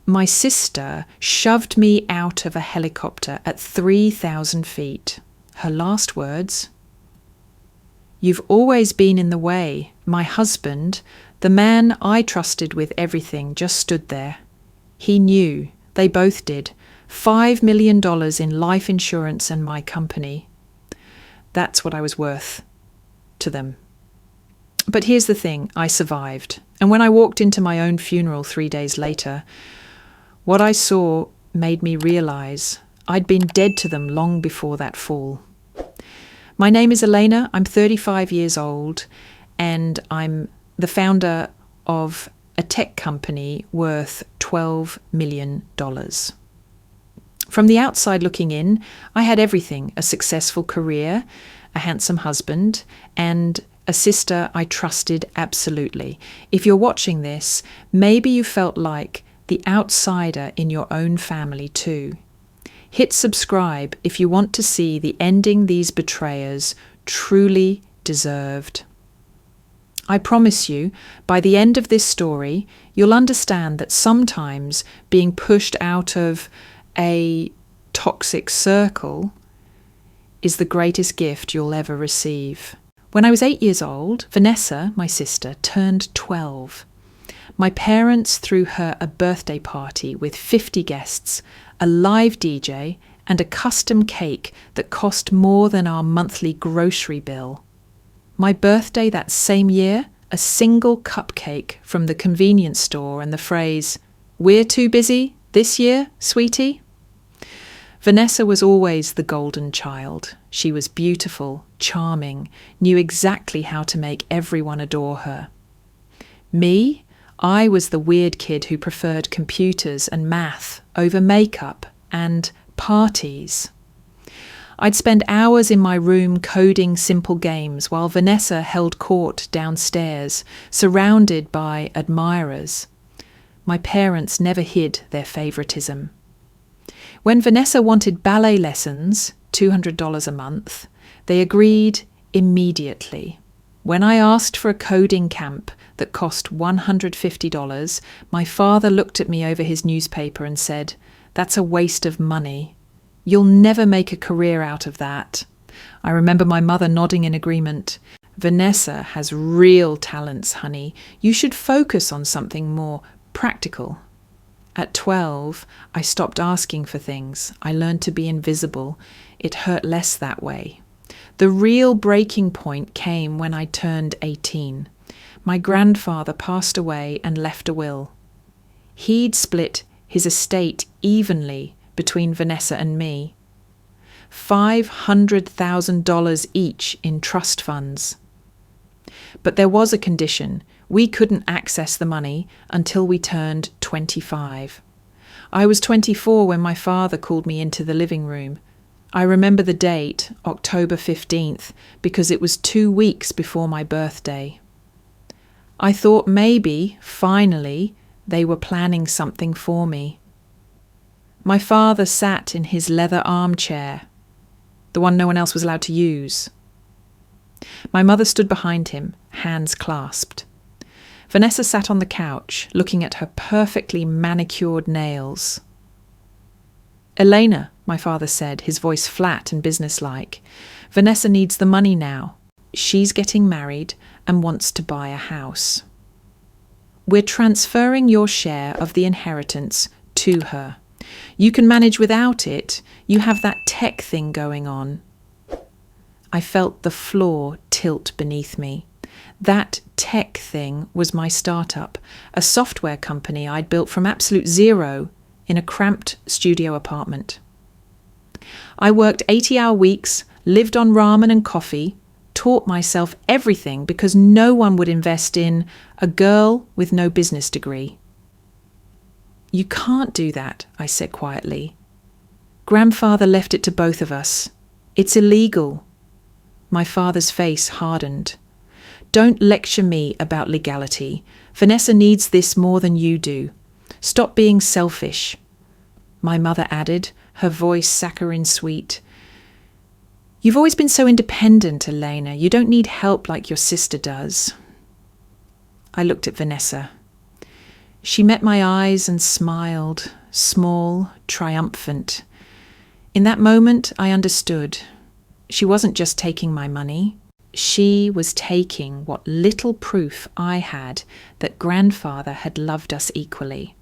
My sister shoved me out of a helicopter at 3,000 feet. Her last words: "You've always been in the way. My husband, the man I trusted with everything, just stood there. He knew. They both did. $5 million in life insurance and my company. That's what I was worth to them." But here's the thing, I survived. And when I walked into my own funeral 3 days later, what I saw made me realize I'd been dead to them long before that fall. My name is Elena. I'm 35 years old, and I'm the founder of a tech company worth $12 million. From the outside looking in, I had everything: a successful career, a handsome husband, and a sister I trusted absolutely. If you're watching this, maybe you felt like the outsider in your own family too. Hit subscribe if you want to see the ending these betrayers truly deserved. I promise you, by the end of this story, you'll understand that sometimes being pushed out of a toxic circle is the greatest gift you'll ever receive. When I was 8 years old, Vanessa, my sister, turned 12. My parents threw her a birthday party with 50 guests, a live DJ, and a custom cake that cost more than our monthly grocery bill. My birthday that same year, a single cupcake from the convenience store and the phrase, "We're too busy this year, sweetie?" Vanessa was always the golden child. She was beautiful, charming, knew exactly how to make everyone adore her. Me? I was the weird kid who preferred computers and math over makeup and parties. I'd spend hours in my room coding simple games while Vanessa held court downstairs, surrounded by admirers. My parents never hid their favoritism. When Vanessa wanted ballet lessons, $200 a month, they agreed immediately. When I asked for a coding camp that cost $150, my father looked at me over his newspaper and said, "That's a waste of money. You'll never make a career out of that." I remember my mother nodding in agreement. "Vanessa has real talents, honey. You should focus on something more practical." At 12, I stopped asking for things. I learned to be invisible. It hurt less that way. The real breaking point came when I turned 18. My grandfather passed away and left a will. He'd split his estate evenly between Vanessa and me. $500,000 each in trust funds. But there was a condition. We couldn't access the money until we turned 25. I was 24 when my father called me into the living room. I remember the date, October 15th, because it was 2 weeks before my birthday. I thought maybe, finally, they were planning something for me. My father sat in his leather armchair, the one no one else was allowed to use. My mother stood behind him, hands clasped. Vanessa sat on the couch, looking at her perfectly manicured nails. "Elena," my father said, his voice flat and businesslike, "Vanessa needs the money now. She's getting married and wants to buy a house. We're transferring your share of the inheritance to her. You can manage without it. You have that tech thing going on." I felt the floor tilt beneath me. That tech thing was my startup, a software company I'd built from absolute zero in a cramped studio apartment. I worked 80-hour weeks, lived on ramen and coffee, taught myself everything because no one would invest in a girl with no business degree. "You can't do that," I said quietly. "Grandfather left it to both of us. It's illegal." My father's face hardened. "Don't lecture me about legality. Vanessa needs this more than you do. Stop being selfish." My mother added, her voice saccharine sweet. "You've always been so independent, Elena. You don't need help like your sister does." I looked at Vanessa. She met my eyes and smiled, small, triumphant. In that moment, I understood. She wasn't just taking my money. She was taking what little proof I had that grandfather had loved us equally.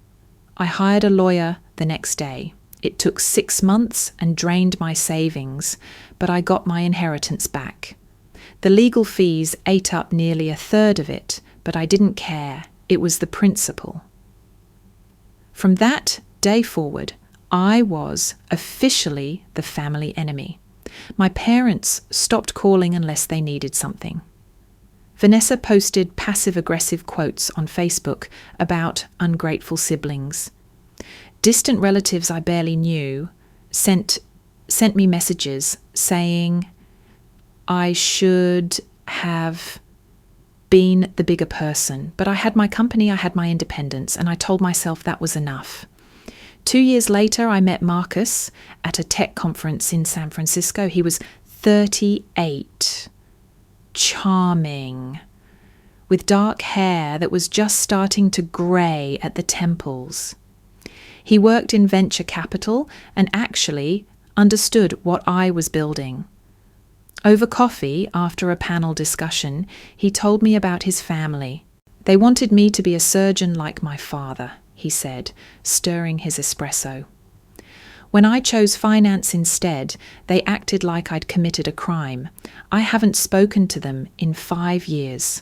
I hired a lawyer the next day. It took 6 months and drained my savings, but I got my inheritance back. The legal fees ate up nearly a third of it, but I didn't care. It was the principle. From that day forward, I was officially the family enemy. My parents stopped calling unless they needed something. Vanessa posted passive-aggressive quotes on Facebook about ungrateful siblings. Distant relatives I barely knew sent me messages saying I should have been the bigger person, but I had my company, I had my independence, and I told myself that was enough. 2 years later, I met Marcus at a tech conference in San Francisco. He was 38, charming, with dark hair that was just starting to grey at the temples. He worked in venture capital and actually understood what I was building. Over coffee, after a panel discussion, he told me about his family. They wanted me to be a surgeon like my father, he said, stirring his espresso. When I chose finance instead, they acted like I'd committed a crime. I haven't spoken to them in 5 years.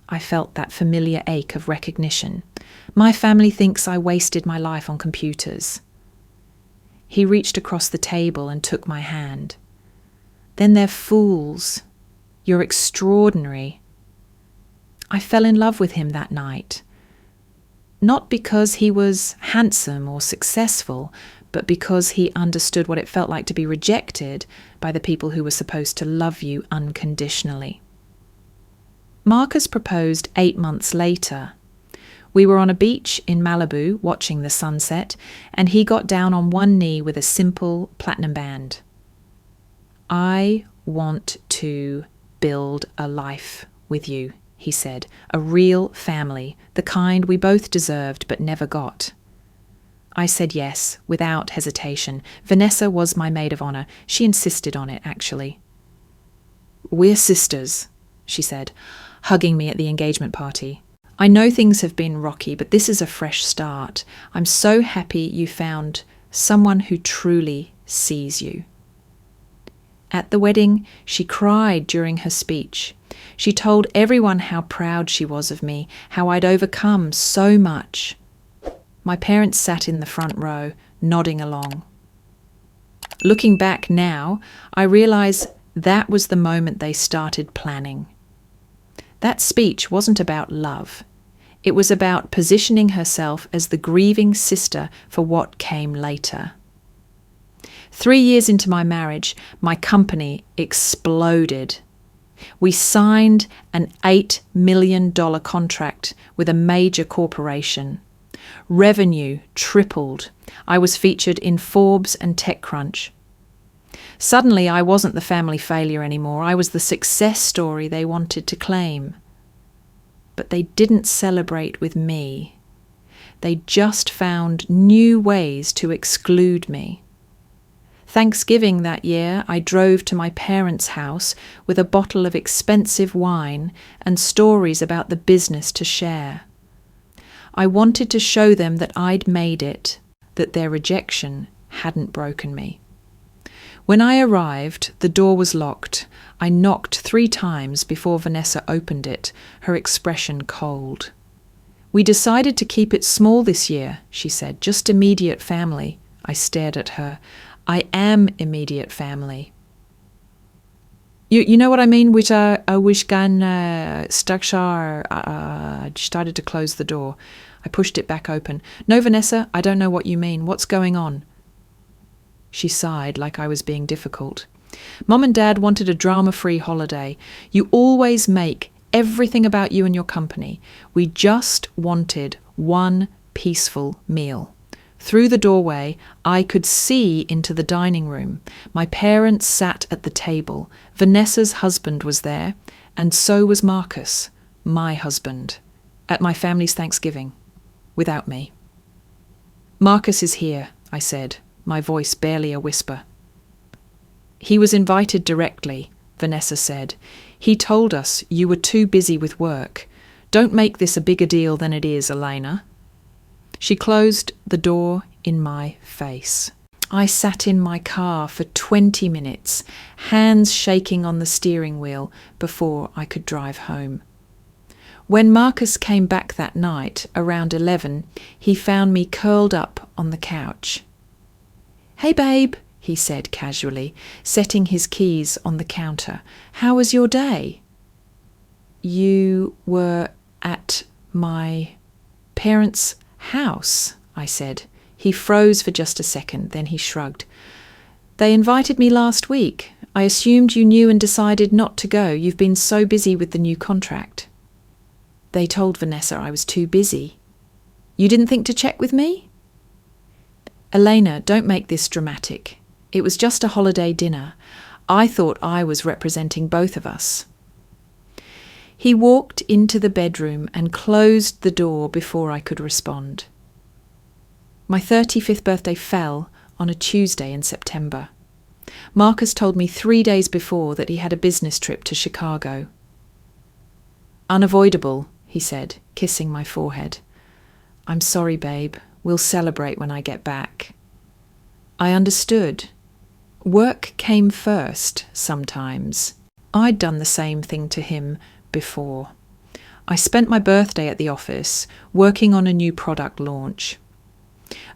I felt that familiar ache of recognition. My family thinks I wasted my life on computers. He reached across the table and took my hand. Then they're fools. You're extraordinary. I fell in love with him that night. Not because he was handsome or successful, but because he understood what it felt like to be rejected by the people who were supposed to love you unconditionally. Marcus proposed 8 months later. We were on a beach in Malibu watching the sunset, and he got down on one knee with a simple platinum band. I want to build a life with you, he said, a real family, the kind we both deserved but never got. I said yes, without hesitation. Vanessa was my maid of honor. She insisted on it, actually. We're sisters, she said, hugging me at the engagement party. I know things have been rocky, but this is a fresh start. I'm so happy you found someone who truly sees you. At the wedding, she cried during her speech. She told everyone how proud she was of me, how I'd overcome so much. My parents sat in the front row, nodding along. Looking back now, I realize that was the moment they started planning. That speech wasn't about love. It was about positioning herself as the grieving sister for what came later. 3 years into my marriage, my company exploded. We signed an $8 million contract with a major corporation. Revenue tripled. I was featured in Forbes and TechCrunch. Suddenly, I wasn't the family failure anymore. I was the success story they wanted to claim. But they didn't celebrate with me. They just found new ways to exclude me. Thanksgiving that year, I drove to my parents' house with a bottle of expensive wine and stories about the business to share. I wanted to show them that I'd made it, that their rejection hadn't broken me. When I arrived, the door was locked. I knocked 3 times before Vanessa opened it, her expression cold. We decided to keep it small this year, she said, just immediate family. I stared at her. I am immediate family. You know what I mean? Which I wish gan structure. I started to close the door. I pushed it back open. No, Vanessa, I don't know what you mean. What's going on? She sighed like I was being difficult. Mom and Dad wanted a drama-free holiday. You always make everything about you and your company. We just wanted one peaceful meal. Through the doorway, I could see into the dining room. My parents sat at the table. Vanessa's husband was there, and so was Marcus, my husband. At my family's Thanksgiving. Without me. Marcus is here, I said, my voice barely a whisper. He was invited directly, Vanessa said. He told us you were too busy with work. Don't make this a bigger deal than it is, Elena. She closed the door in my face. I sat in my car for 20 minutes, hands shaking on the steering wheel before I could drive home. When Marcus came back that night, around 11, he found me curled up on the couch. "Hey, babe," he said casually, setting his keys on the counter. "How was your day?" "You were at my parents' house," I said. He froze for just a second, then he shrugged. "They invited me last week. I assumed you knew and decided not to go. You've been so busy with the new contract." "They told Vanessa I was too busy. You didn't think to check with me?" "Elena, don't make this dramatic. It was just a holiday dinner. I thought I was representing both of us." He walked into the bedroom and closed the door before I could respond. My 35th birthday fell on a Tuesday in September. Marcus told me 3 days before that he had a business trip to Chicago. "Unavoidable," he said, kissing my forehead. "I'm sorry, babe. We'll celebrate when I get back." I understood. Work came first sometimes. I'd done the same thing to him before. I spent my birthday at the office, working on a new product launch.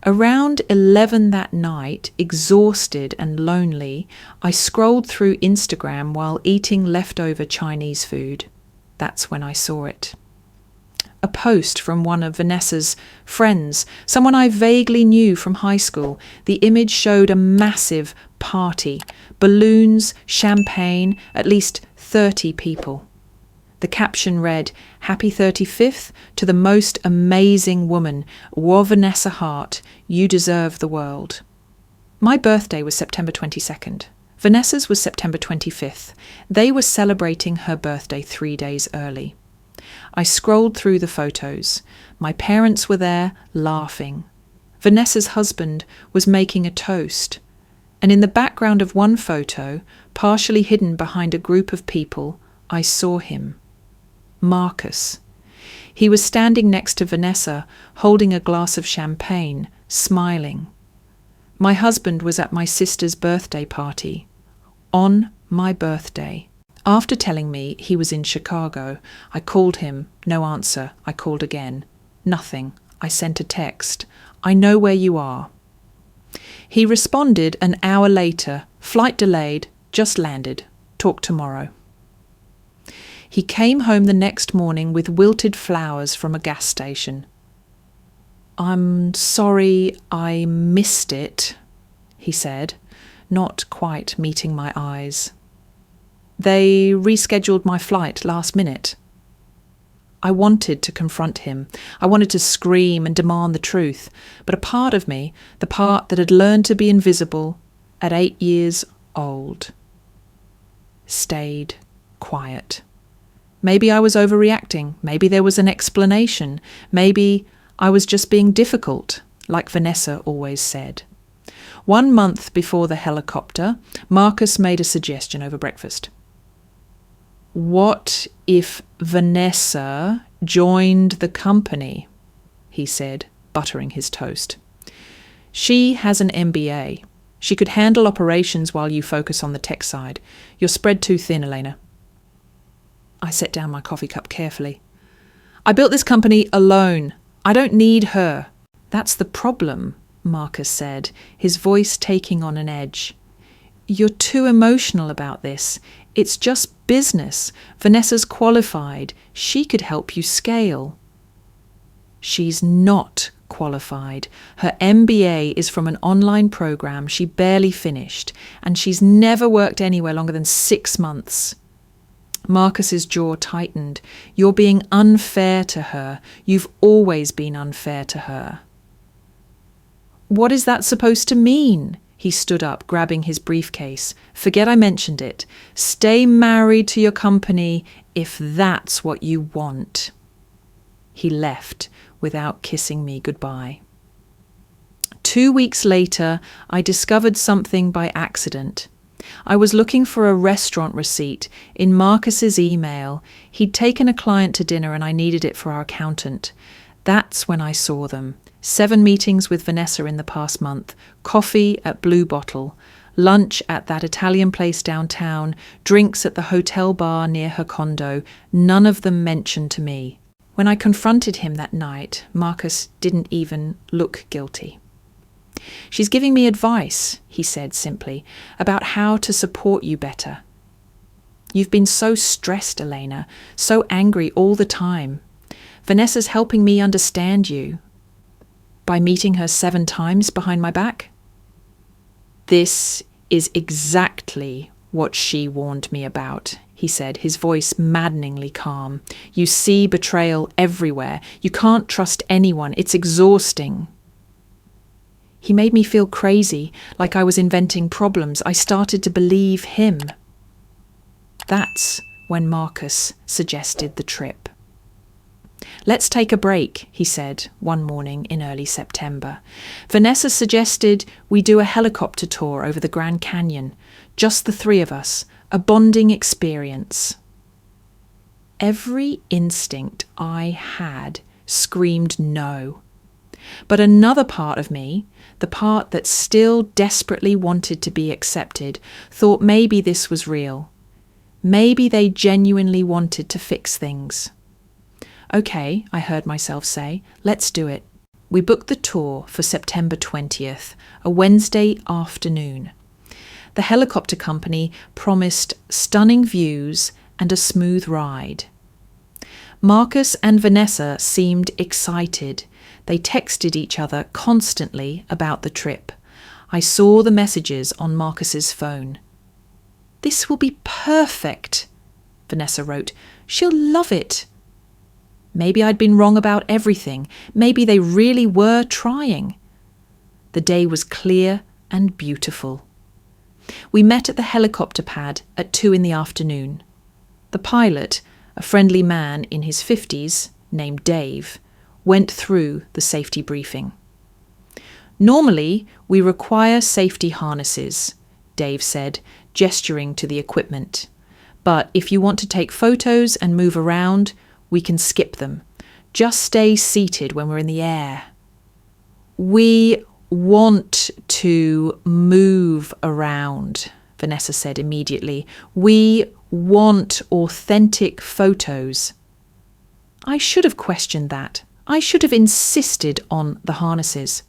Around 11 that night, exhausted and lonely, I scrolled through Instagram while eating leftover Chinese food. That's when I saw it. A post from one of Vanessa's friends, someone I vaguely knew from high school. The image showed a massive party, balloons, champagne, at least 30 people. The caption read, "Happy 35th to the most amazing woman, Vanessa Hart. You deserve the world." My birthday was September 22nd. Vanessa's was September 25th. They were celebrating her birthday 3 days early. I scrolled through the photos. My parents were there, laughing. Vanessa's husband was making a toast. And in the background of one photo, partially hidden behind a group of people, I saw him. Marcus. He was standing next to Vanessa, holding a glass of champagne, smiling. My husband was at my sister's birthday party. On my birthday. After telling me he was in Chicago, I called him. No answer. I called again. Nothing. I sent a text. "I know where you are." He responded an hour later. "Flight delayed. Just landed. Talk tomorrow." He came home the next morning with wilted flowers from a gas station. "I'm sorry I missed it," he said, not quite meeting my eyes. "They rescheduled my flight last minute." I wanted to confront him. I wanted to scream and demand the truth. But a part of me, the part that had learned to be invisible at 8 years old, stayed quiet. Maybe I was overreacting. Maybe there was an explanation. Maybe I was just being difficult, like Vanessa always said. 1 month before the helicopter, Marcus made a suggestion over breakfast. "What if Vanessa joined the company?" he said, buttering his toast. "She has an MBA. She could handle operations while you focus on the tech side. You're spread too thin, Elena." I set down my coffee cup carefully. "I built this company alone. I don't need her." "That's the problem," Marcus said, his voice taking on an edge. "You're too emotional about this. It's just business. Vanessa's qualified. She could help you scale." "She's not qualified. Her MBA is from an online program she barely finished, and she's never worked anywhere longer than 6 months. Marcus's jaw tightened. "You're being unfair to her. You've always been unfair to her." "What is that supposed to mean?" He stood up, grabbing his briefcase. "Forget I mentioned it. Stay married to your company if that's what you want." He left without kissing me goodbye. 2 weeks later, I discovered something by accident. I was looking for a restaurant receipt in Marcus's email. He'd taken a client to dinner and I needed it for our accountant. That's when I saw them. 7 meetings with Vanessa in the past month, coffee at Blue Bottle, lunch at that Italian place downtown, drinks at the hotel bar near her condo, none of them mentioned to me. When I confronted him that night, Marcus didn't even look guilty. "She's giving me advice," he said simply, "about how to support you better. You've been so stressed, Elena, so angry all the time. Vanessa's helping me understand you. By meeting her 7 times behind my back?" "This is exactly what she warned me about," he said, his voice maddeningly calm. "You see betrayal everywhere. You can't trust anyone. It's exhausting." He made me feel crazy, like I was inventing problems. I started to believe him. That's when Marcus suggested the trip. "Let's take a break," he said one morning in early September. "Vanessa suggested we do a helicopter tour over the Grand Canyon, just the 3 of us, a bonding experience." Every instinct I had screamed no. But another part of me, the part that still desperately wanted to be accepted, thought maybe this was real. Maybe they genuinely wanted to fix things. "Okay," I heard myself say, "let's do it." We booked the tour for September 20th, a Wednesday afternoon. The helicopter company promised stunning views and a smooth ride. Marcus and Vanessa seemed excited. They texted each other constantly about the trip. I saw the messages on Marcus's phone. "This will be perfect," Vanessa wrote. "She'll love it." Maybe I'd been wrong about everything. Maybe they really were trying. The day was clear and beautiful. We met at the helicopter pad at 2 in the afternoon. The pilot, a friendly man in his 50s, named Dave, went through the safety briefing. "Normally, we require safety harnesses," Dave said, gesturing to the equipment. "But if you want to take photos and move around, we can skip them. Just stay seated when we're in the air." "We want to move around," Vanessa said immediately. "We want authentic photos." I should have questioned that. I should have insisted on the harnesses.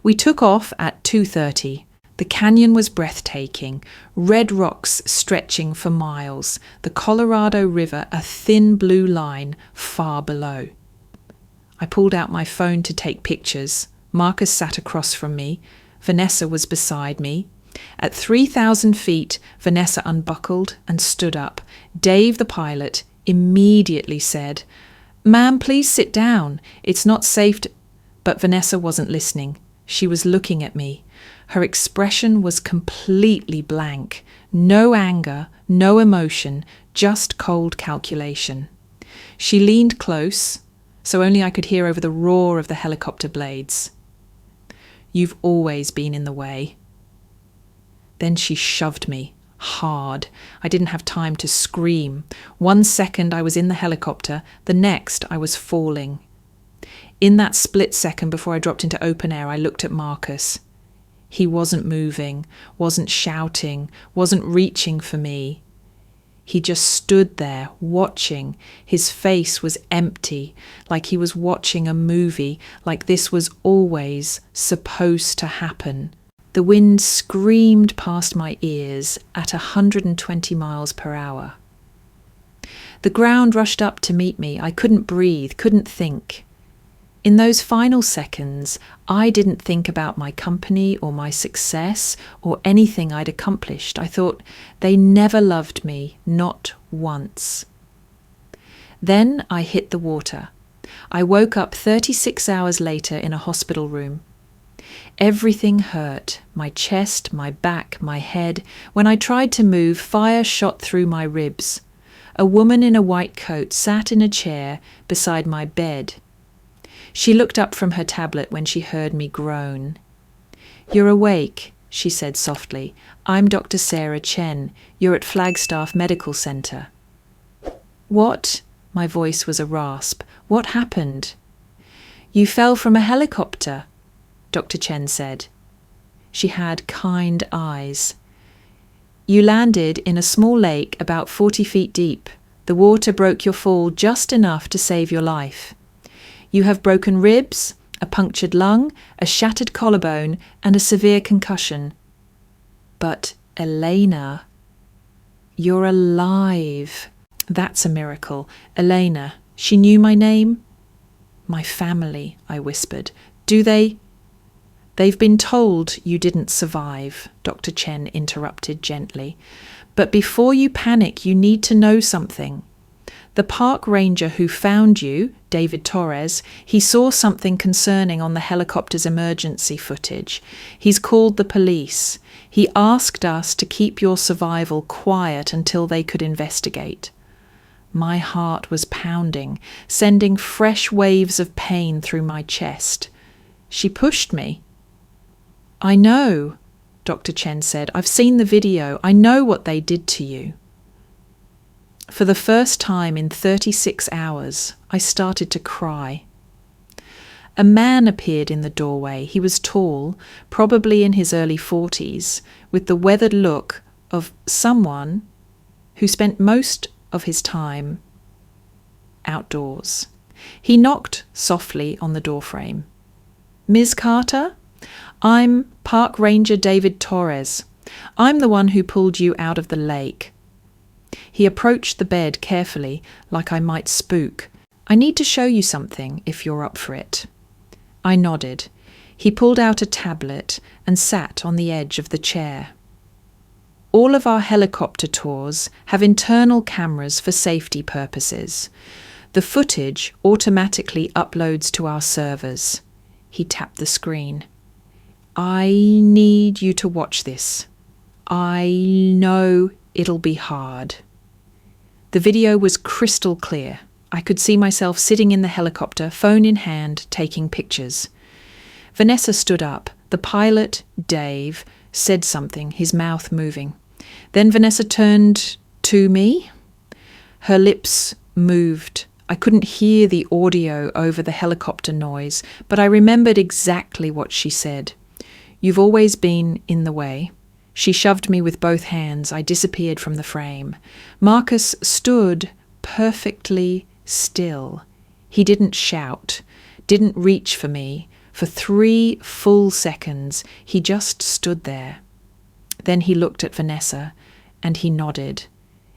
We took off at 2:30. The canyon was breathtaking, red rocks stretching for miles, the Colorado River a thin blue line far below. I pulled out my phone to take pictures. Marcus sat across from me. Vanessa was beside me. At 3,000 feet, Vanessa unbuckled and stood up. Dave, the pilot, immediately said, "Ma'am, please sit down. It's not safe to—" But Vanessa wasn't listening. She was looking at me. Her expression was completely blank. No anger, no emotion, just cold calculation. She leaned close, so only I could hear over the roar of the helicopter blades. "You've always been in the way." Then she shoved me. Hard. I didn't have time to scream. 1 second I was in the helicopter, the next I was falling. In that split second before I dropped into open air, I looked at Marcus. He wasn't moving, wasn't shouting, wasn't reaching for me. He just stood there, watching. His face was empty, like he was watching a movie, like this was always supposed to happen. The wind screamed past my ears at 120 miles per hour. The ground rushed up to meet me. I couldn't breathe, couldn't think. In those final seconds, I didn't think about my company or my success or anything I'd accomplished. I thought, they never loved me, not once. Then I hit the water. I woke up 36 hours later in a hospital room. Everything hurt, my chest, my back, my head. When I tried to move, fire shot through my ribs. A woman in a white coat sat in a chair beside my bed. She looked up from her tablet when she heard me groan. "You're awake," she said softly. "I'm Dr. Sarah Chen. You're at Flagstaff Medical Center." "What?" My voice was a rasp. "What happened?" "You fell from a helicopter," Dr. Chen said. She had kind eyes. "You landed in a small lake about 40 feet deep. The water broke your fall just enough to save your life. You have broken ribs, a punctured lung, a shattered collarbone, and a severe concussion. But Elena, you're alive. That's a miracle. Elena, she knew my name?" "My family," I whispered. "Do they—" "They've been told you didn't survive," Dr. Chen interrupted gently. "But before you panic, you need to know something. The park ranger who found you, David Torres, he saw something concerning on the helicopter's emergency footage. He's called the police. He asked us to keep your survival quiet until they could investigate." My heart was pounding, sending fresh waves of pain through my chest. "She pushed me." "I know," Dr. Chen said. "I've seen the video. I know what they did to you." For the first time in 36 hours, I started to cry. A man appeared in the doorway. He was tall, probably in his early 40s, with the weathered look of someone who spent most of his time outdoors. He knocked softly on the doorframe. "Ms. Carter? I'm Park Ranger David Torres. I'm the one who pulled you out of the lake." He approached the bed carefully, like I might spook. "I need to show you something, if you're up for it." I nodded. He pulled out a tablet and sat on the edge of the chair. "All of our helicopter tours have internal cameras for safety purposes. The footage automatically uploads to our servers." He tapped the screen. "I need you to watch this. I know it'll be hard." The video was crystal clear. I could see myself sitting in the helicopter, phone in hand, taking pictures. Vanessa stood up. The pilot, Dave, said something, his mouth moving. Then Vanessa turned to me. Her lips moved. I couldn't hear the audio over the helicopter noise, but I remembered exactly what she said. "You've always been in the way." She shoved me with both hands. I disappeared from the frame. Marcus stood perfectly still. He didn't shout, didn't reach for me. For 3 full seconds, he just stood there. Then he looked at Vanessa, and he nodded.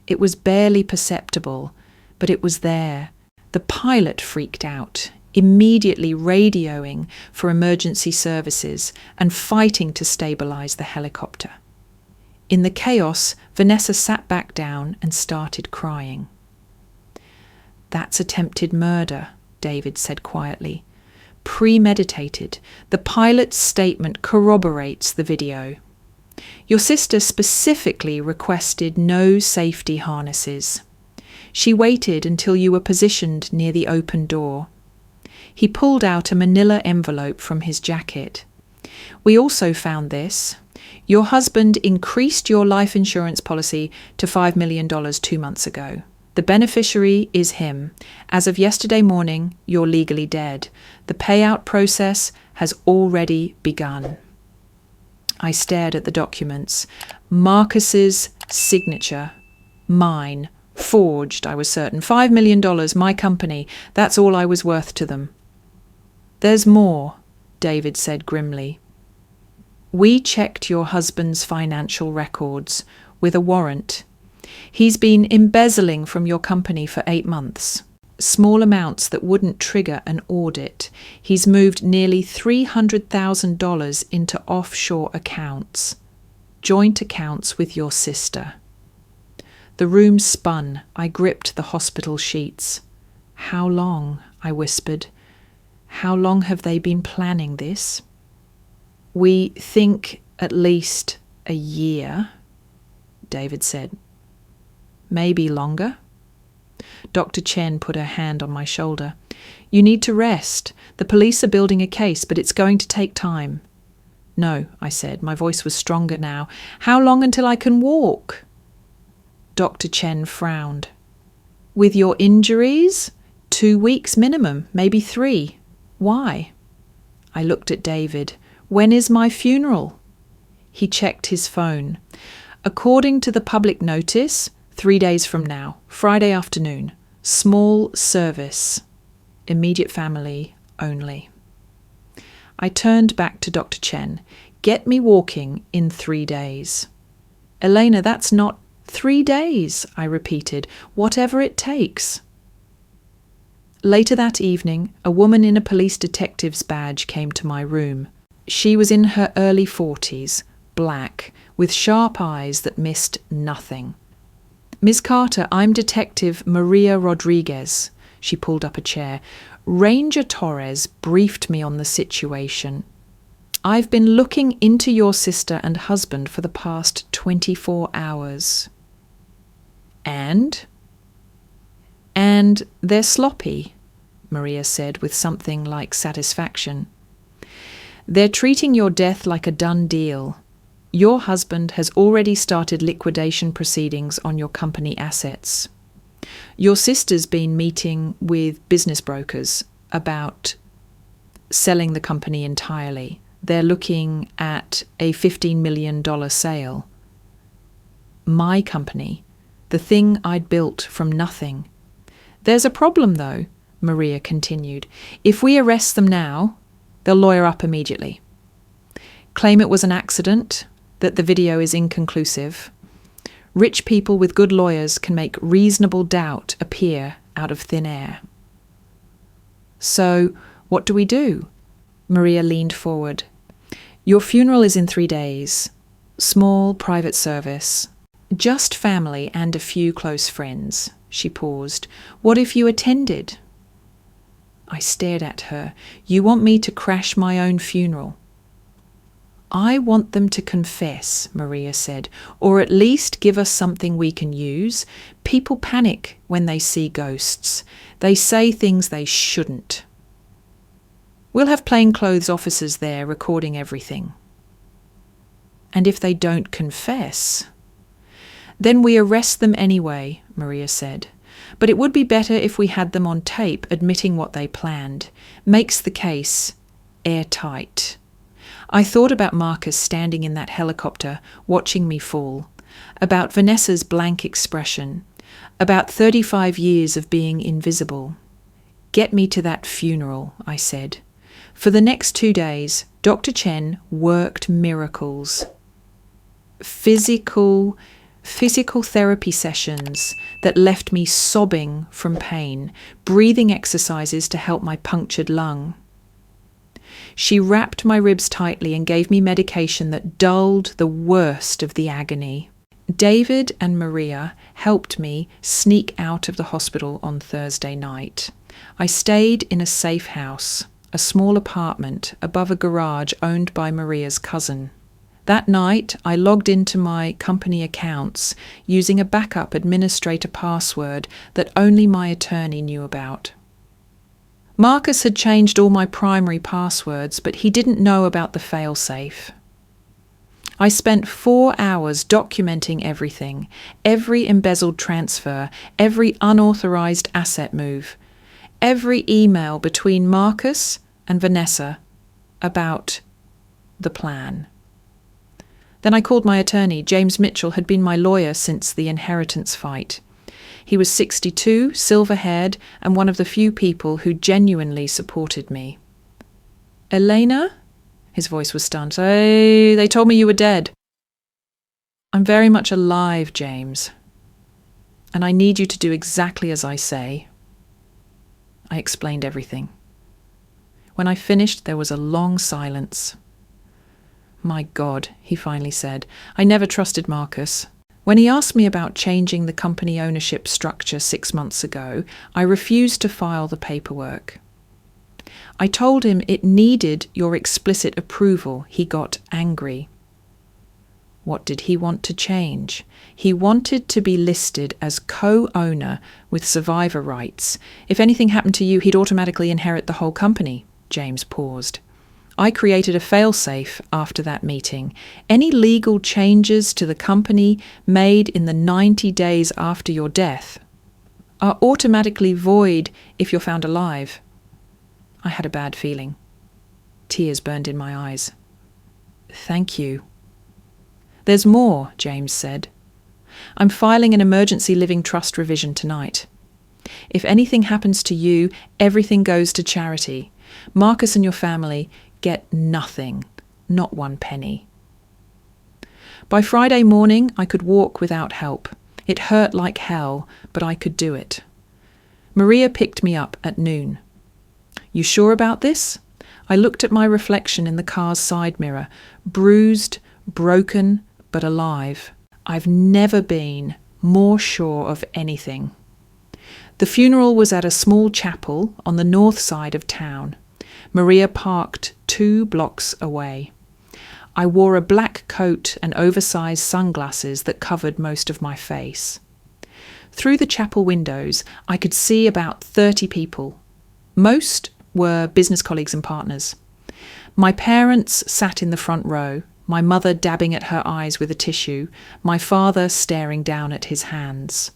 It was barely perceptible, but it was there. The pilot freaked out, immediately radioing for emergency services and fighting to stabilize the helicopter. In the chaos, Vanessa sat back down and started crying. "That's attempted murder," David said quietly. "Premeditated. The pilot's statement corroborates the video. Your sister specifically requested no safety harnesses. She waited until you were positioned near the open door." He pulled out a manila envelope from his jacket. "We also found this. Your husband increased your life insurance policy to $5 million 2 months ago. The beneficiary is him. As of yesterday morning, you're legally dead. The payout process has already begun." I stared at the documents. Marcus's signature. Mine. Forged, I was certain. $5 million, my company. That's all I was worth to them. "There's more," David said grimly. "We checked your husband's financial records with a warrant. He's been embezzling from your company for 8 months. Small amounts that wouldn't trigger an audit. He's moved nearly $300,000 into offshore accounts. Joint accounts with your sister." The room spun. I gripped the hospital sheets. "How long?" I whispered. "How long have they been planning this?" "We think at least a year," David said. "Maybe longer?" Dr. Chen put her hand on my shoulder. You need to rest. The police are building a case, but it's going to take time. No, I said. My voice was stronger now. How long until I can walk? Dr. Chen frowned. With your injuries? 2 weeks minimum, maybe 3. Why? I looked at David. When is my funeral? He checked his phone. According to the public notice, 3 days from now, Friday afternoon. Small service. Immediate family only. I turned back to Dr. Chen. Get me walking in 3 days. Elena, that's not 3 days, I repeated. Whatever it takes. Later that evening, a woman in a police detective's badge came to my room. She was in her early 40s, black, with sharp eyes that missed nothing. Ms. Carter, I'm Detective Maria Rodriguez. She pulled up a chair. Ranger Torres briefed me on the situation. I've been looking into your sister and husband for the past 24 hours. And they're sloppy, Maria said with something like satisfaction. They're treating your death like a done deal. Your husband has already started liquidation proceedings on your company assets. Your sister's been meeting with business brokers about selling the company entirely. They're looking at a $15 million sale. My company, the thing I'd built from nothing. There's a problem, though, Maria continued. If we arrest them now, they'll lawyer up immediately. Claim it was an accident, that the video is inconclusive. Rich people with good lawyers can make reasonable doubt appear out of thin air. So, what do we do? Maria leaned forward. Your funeral is in 3 days. Small private service. Just family and a few close friends. She paused. What if you attended? I stared at her. You want me to crash my own funeral? I want them to confess, Maria said, or at least give us something we can use. People panic when they see ghosts. They say things they shouldn't. We'll have plainclothes officers there recording everything. And if they don't confess? Then we arrest them anyway, Maria said. But it would be better if we had them on tape admitting what they planned. Makes the case airtight. I thought about Marcus standing in that helicopter, watching me fall, about Vanessa's blank expression, about 35 years of being invisible. Get me to that funeral, I said. For the next 2 days, Dr. Chen worked miracles. Physical therapy sessions that left me sobbing from pain, breathing exercises to help my punctured lung. She wrapped my ribs tightly and gave me medication that dulled the worst of the agony. David and Maria helped me sneak out of the hospital on Thursday night. I stayed in a safe house, a small apartment above a garage owned by Maria's cousin. That night, I logged into my company accounts using a backup administrator password that only my attorney knew about. Marcus had changed all my primary passwords, but he didn't know about the failsafe. I spent 4 hours documenting everything, every embezzled transfer, every unauthorized asset move, every email between Marcus and Vanessa about the plan. Then I called my attorney. James Mitchell had been my lawyer since the inheritance fight. He was 62, silver-haired, and one of the few people who genuinely supported me. Elena? His voice was stunned. Hey, they told me you were dead. I'm very much alive, James. And I need you to do exactly as I say. I explained everything. When I finished, there was a long silence. My God, he finally said. I never trusted Marcus. When he asked me about changing the company ownership structure 6 months ago, I refused to file the paperwork. I told him it needed your explicit approval. He got angry. What did he want to change? He wanted to be listed as co-owner with survivor rights. If anything happened to you, he'd automatically inherit the whole company. James paused. I created a failsafe after that meeting. Any legal changes to the company made in the 90 days after your death are automatically void if you're found alive. I had a bad feeling. Tears burned in my eyes. Thank you. There's more, James said. I'm filing an emergency living trust revision tonight. If anything happens to you, everything goes to charity. Marcus and your family get nothing, not 1 penny. By Friday morning, I could walk without help. It hurt like hell, but I could do it. Maria picked me up at noon. You sure about this? I looked at my reflection in the car's side mirror, bruised, broken, but alive. I've never been more sure of anything. The funeral was at a small chapel on the north side of town. Maria parked 2 blocks away. I wore a black coat and oversized sunglasses that covered most of my face. Through the chapel windows, I could see about 30 people. Most were business colleagues and partners. My parents sat in the front row, my mother dabbing at her eyes with a tissue, my father staring down at his hands.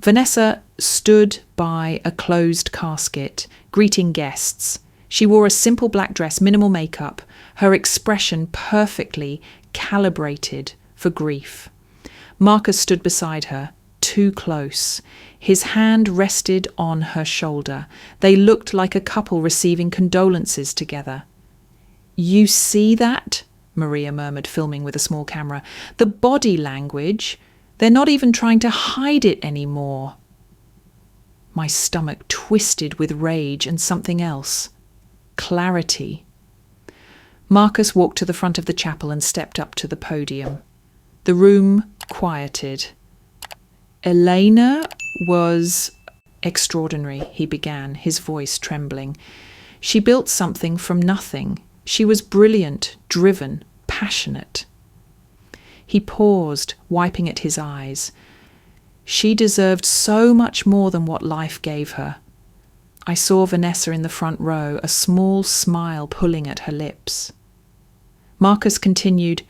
Vanessa stood by a closed casket, greeting guests. She wore a simple black dress, minimal makeup, her expression perfectly calibrated for grief. Marcus stood beside her, too close. His hand rested on her shoulder. They looked like a couple receiving condolences together. You see that? Maria murmured, filming with a small camera. The body language, they're not even trying to hide it anymore. My stomach twisted with rage and something else. Clarity. Marcus walked to the front of the chapel and stepped up to the podium. The room quieted. Elena was extraordinary, he began, his voice trembling. She built something from nothing. She was brilliant, driven, passionate. He paused, wiping at his eyes. She deserved so much more than what life gave her. I saw Vanessa in the front row, a small smile pulling at her lips. Marcus continued,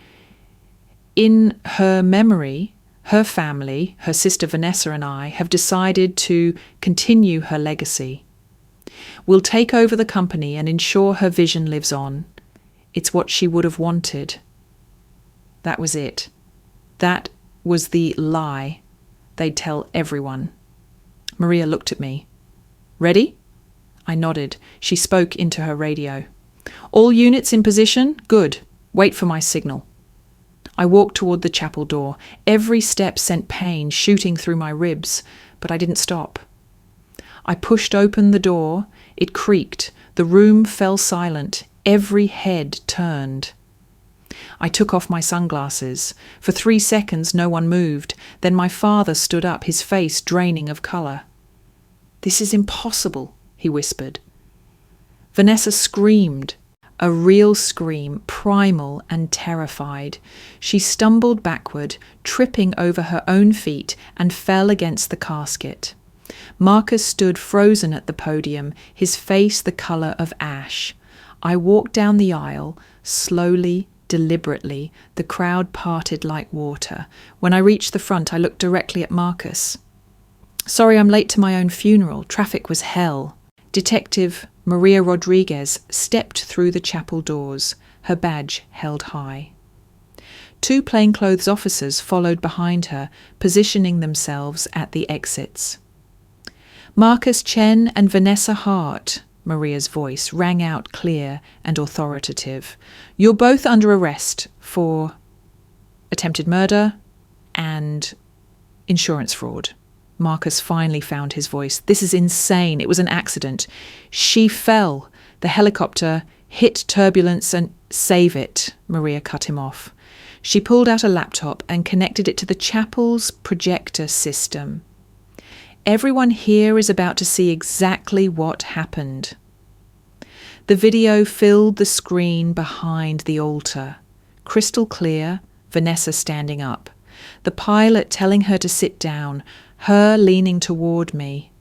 in her memory, her family, her sister Vanessa and I, have decided to continue her legacy. We'll take over the company and ensure her vision lives on. It's what she would have wanted. That was it. That was the lie they'd tell everyone. Maria looked at me. Ready? I nodded. She spoke into her radio. All units in position? Good. Wait for my signal. I walked toward the chapel door. Every step sent pain shooting through my ribs, but I didn't stop. I pushed open the door. It creaked. The room fell silent. Every head turned. I took off my sunglasses. For 3 seconds, no one moved. Then my father stood up, his face draining of colour. This is impossible, he whispered. Vanessa screamed. A real scream, primal and terrified. She stumbled backward, tripping over her own feet, and fell against the casket. Marcus stood frozen at the podium, his face the colour of ash. I walked down the aisle, slowly, deliberately. The crowd parted like water. When I reached the front, I looked directly at Marcus. Sorry, I'm late to my own funeral. Traffic was hell. Detective Maria Rodriguez stepped through the chapel doors, her badge held high. 2 plainclothes officers followed behind her, positioning themselves at the exits. Marcus Chen and Vanessa Hart, Maria's voice rang out clear and authoritative. You're both under arrest for attempted murder and insurance fraud. Marcus finally found his voice. This is insane. It was an accident. She fell. The helicopter hit turbulence and save it. Maria cut him off. She pulled out a laptop and connected it to the chapel's projector system. Everyone here is about to see exactly what happened. The video filled the screen behind the altar. Crystal clear, Vanessa standing up. The pilot telling her to sit down, her leaning toward me.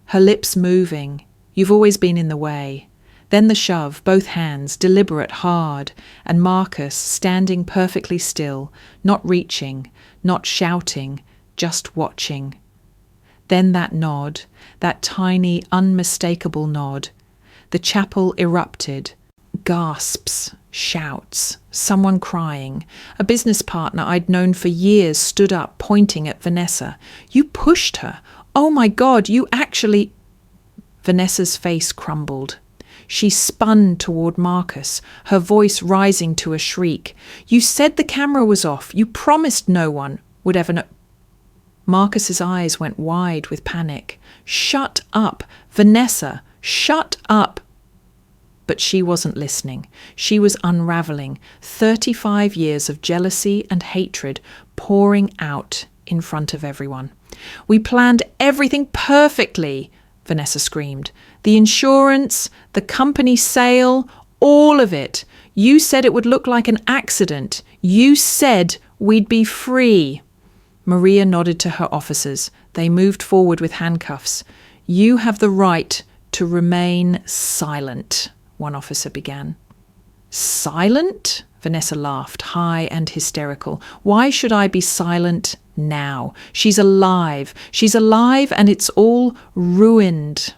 Her lips moving. You've always been in the way. Then the shove, both hands, deliberate, hard, and Marcus standing perfectly still, not reaching, not shouting, just watching. Then that nod, that tiny, unmistakable nod. The chapel erupted. Gasps, shouts, someone crying. A business partner I'd known for years stood up, pointing at Vanessa. You pushed her. Oh my God, you actually... Vanessa's face crumbled. She spun toward Marcus, her voice rising to a shriek. You said the camera was off. You promised no one would ever know. Marcus's eyes went wide with panic. Shut up, Vanessa, shut up. But she wasn't listening. She was unraveling. 35 years of jealousy and hatred pouring out in front of everyone. We planned everything perfectly, Vanessa screamed. The insurance, the company sale, all of it. You said it would look like an accident. You said we'd be free. Maria nodded to her officers. They moved forward with handcuffs. You have the right to remain silent, one officer began. Silent? Vanessa laughed, high and hysterical. Why should I be silent now? She's alive. She's alive and it's all ruined.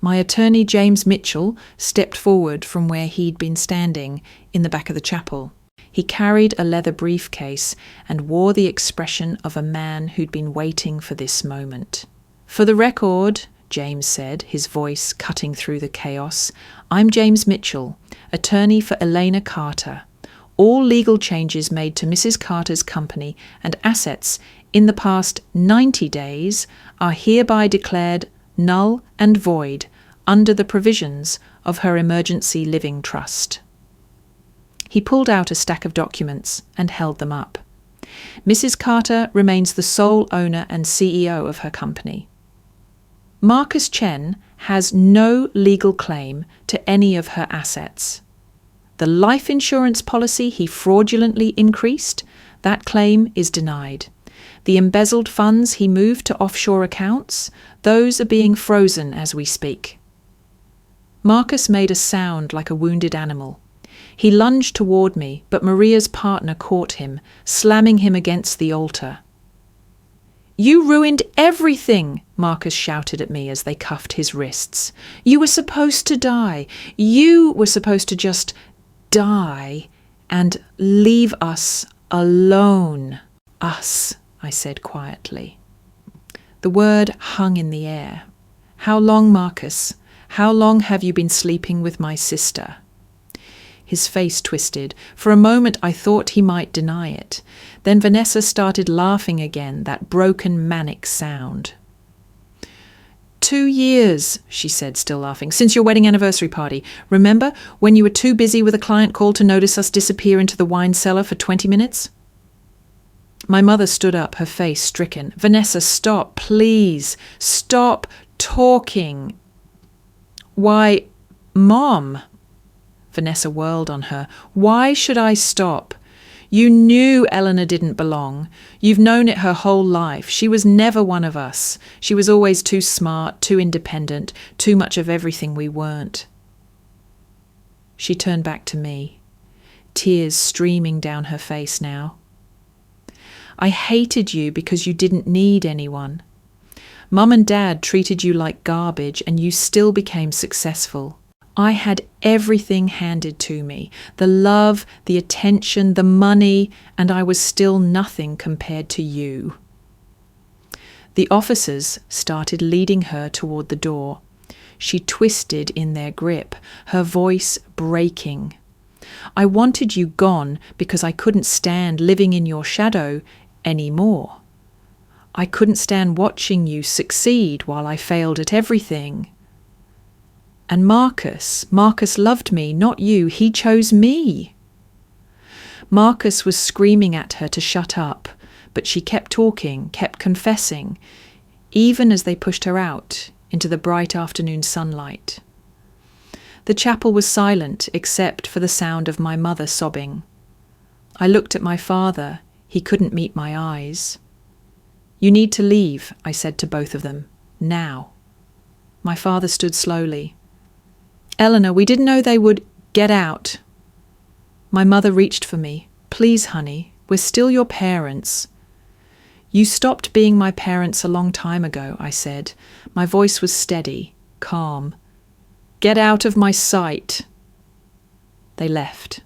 My attorney, James Mitchell, stepped forward from where he'd been standing in the back of the chapel. He carried a leather briefcase and wore the expression of a man who'd been waiting for this moment. For the record, James said, his voice cutting through the chaos, I'm James Mitchell, attorney for Elena Carter. All legal changes made to Mrs. Carter's company and assets in the past 90 days are hereby declared null and void under the provisions of her emergency living trust. He pulled out a stack of documents and held them up. Mrs. Carter remains the sole owner and CEO of her company. Marcus Chen has no legal claim to any of her assets. The life insurance policy he fraudulently increased, that claim is denied. The embezzled funds he moved to offshore accounts, those are being frozen as we speak. Marcus made a sound like a wounded animal. He lunged toward me, but Maria's partner caught him, slamming him against the altar. You ruined everything, Marcus shouted at me as they cuffed his wrists. You were supposed to die. You were supposed to just die and leave us alone. Us, I said quietly. The word hung in the air. How long, Marcus? How long have you been sleeping with my sister? His face twisted. For a moment I thought he might deny it. Then Vanessa started laughing again, that broken manic sound. 2 years, she said, still laughing, since your wedding anniversary party. Remember when you were too busy with a client call to notice us disappear into the wine cellar for 20 minutes? My mother stood up, her face stricken. Vanessa, stop, please. Stop talking. Why, Mom. Vanessa whirled on her. Why should I stop? You knew Eleanor didn't belong. You've known it her whole life. She was never one of us. She was always too smart, too independent, too much of everything we weren't. She turned back to me, tears streaming down her face now. I hated you because you didn't need anyone. Mum and Dad treated you like garbage and you still became successful. I had everything handed to me, the love, the attention, the money, and I was still nothing compared to you. The officers started leading her toward the door. She twisted in their grip, her voice breaking. I wanted you gone because I couldn't stand living in your shadow anymore. I couldn't stand watching you succeed while I failed at everything. And Marcus loved me, not you. He chose me. Marcus was screaming at her to shut up, but she kept talking, kept confessing, even as they pushed her out into the bright afternoon sunlight. The chapel was silent except for the sound of my mother sobbing. I looked at my father. He couldn't meet my eyes. "You need to leave," I said to both of them. "Now." My father stood slowly. "Eleanor, we didn't know they would get out." My mother reached for me. "Please, honey, we're still your parents." "You stopped being my parents a long time ago," I said. My voice was steady, calm. "Get out of my sight." They left.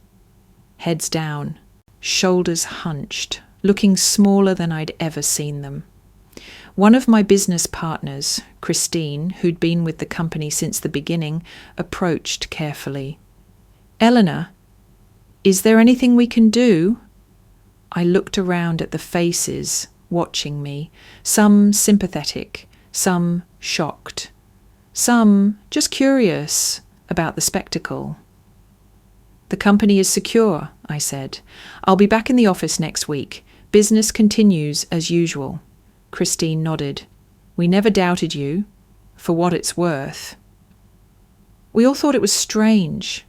Heads down, shoulders hunched, looking smaller than I'd ever seen them. One of my business partners, Christine, who'd been with the company since the beginning, approached carefully. "Eleanor, is there anything we can do?" I looked around at the faces watching me, some sympathetic, some shocked, some just curious about the spectacle. "The company is secure," I said. "I'll be back in the office next week. Business continues as usual." Christine nodded. "We never doubted you, for what it's worth." We all thought it was strange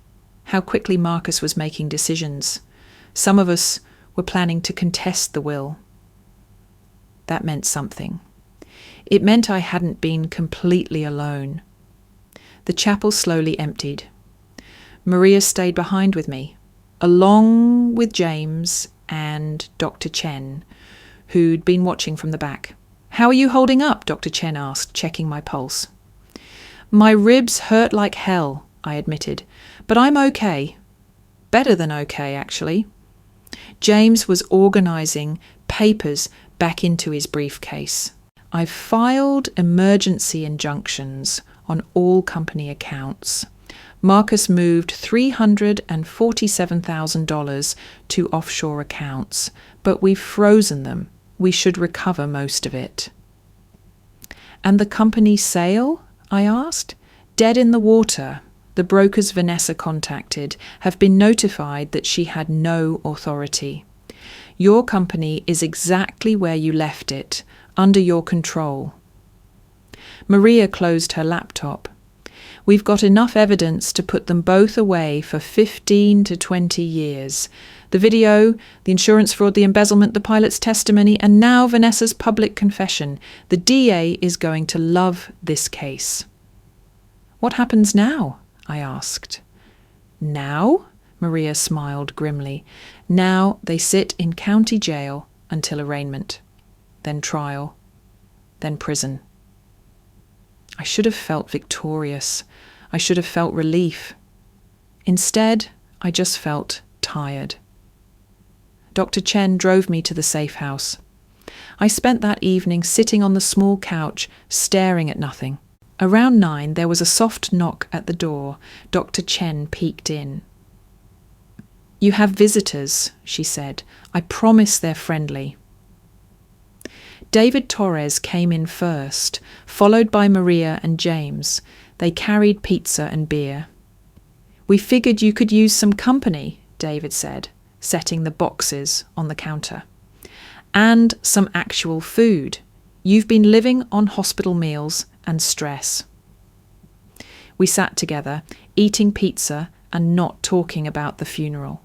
how quickly Marcus was making decisions. Some of us were planning to contest the will. That meant something. It meant I hadn't been completely alone. The chapel slowly emptied. Maria stayed behind with me, along with James and Dr. Chen, who'd been watching from the back. "How are you holding up?" Dr. Chen asked, checking my pulse. "My ribs hurt like hell," I admitted, "but I'm okay. Better than okay, actually." James was organising papers back into his briefcase. "I've filed emergency injunctions on all company accounts. Marcus moved $347,000 to offshore accounts, but we've frozen them. We should recover most of it." "And the company sale?" I asked. "Dead in the water. The brokers Vanessa contacted have been notified that she had no authority. Your company is exactly where you left it, under your control." Maria closed her laptop. "We've got enough evidence to put them both away for 15 to 20 years. The video, the insurance fraud, the embezzlement, the pilot's testimony, and now Vanessa's public confession. The DA is going to love this case." "What happens now?" I asked. "Now?" Maria smiled grimly. "Now they sit in county jail until arraignment, then trial, then prison." I should have felt victorious. I should have felt relief. Instead, I just felt tired. Dr. Chen drove me to the safe house. I spent that evening sitting on the small couch, staring at nothing. Around 9, there was a soft knock at the door. Dr. Chen peeked in. "You have visitors," she said. "I promise they're friendly." David Torres came in first, followed by Maria and James. They carried pizza and beer. "We figured you could use some company," David said, setting the boxes on the counter. "And some actual food. You've been living on hospital meals and stress." We sat together, eating pizza and not talking about the funeral.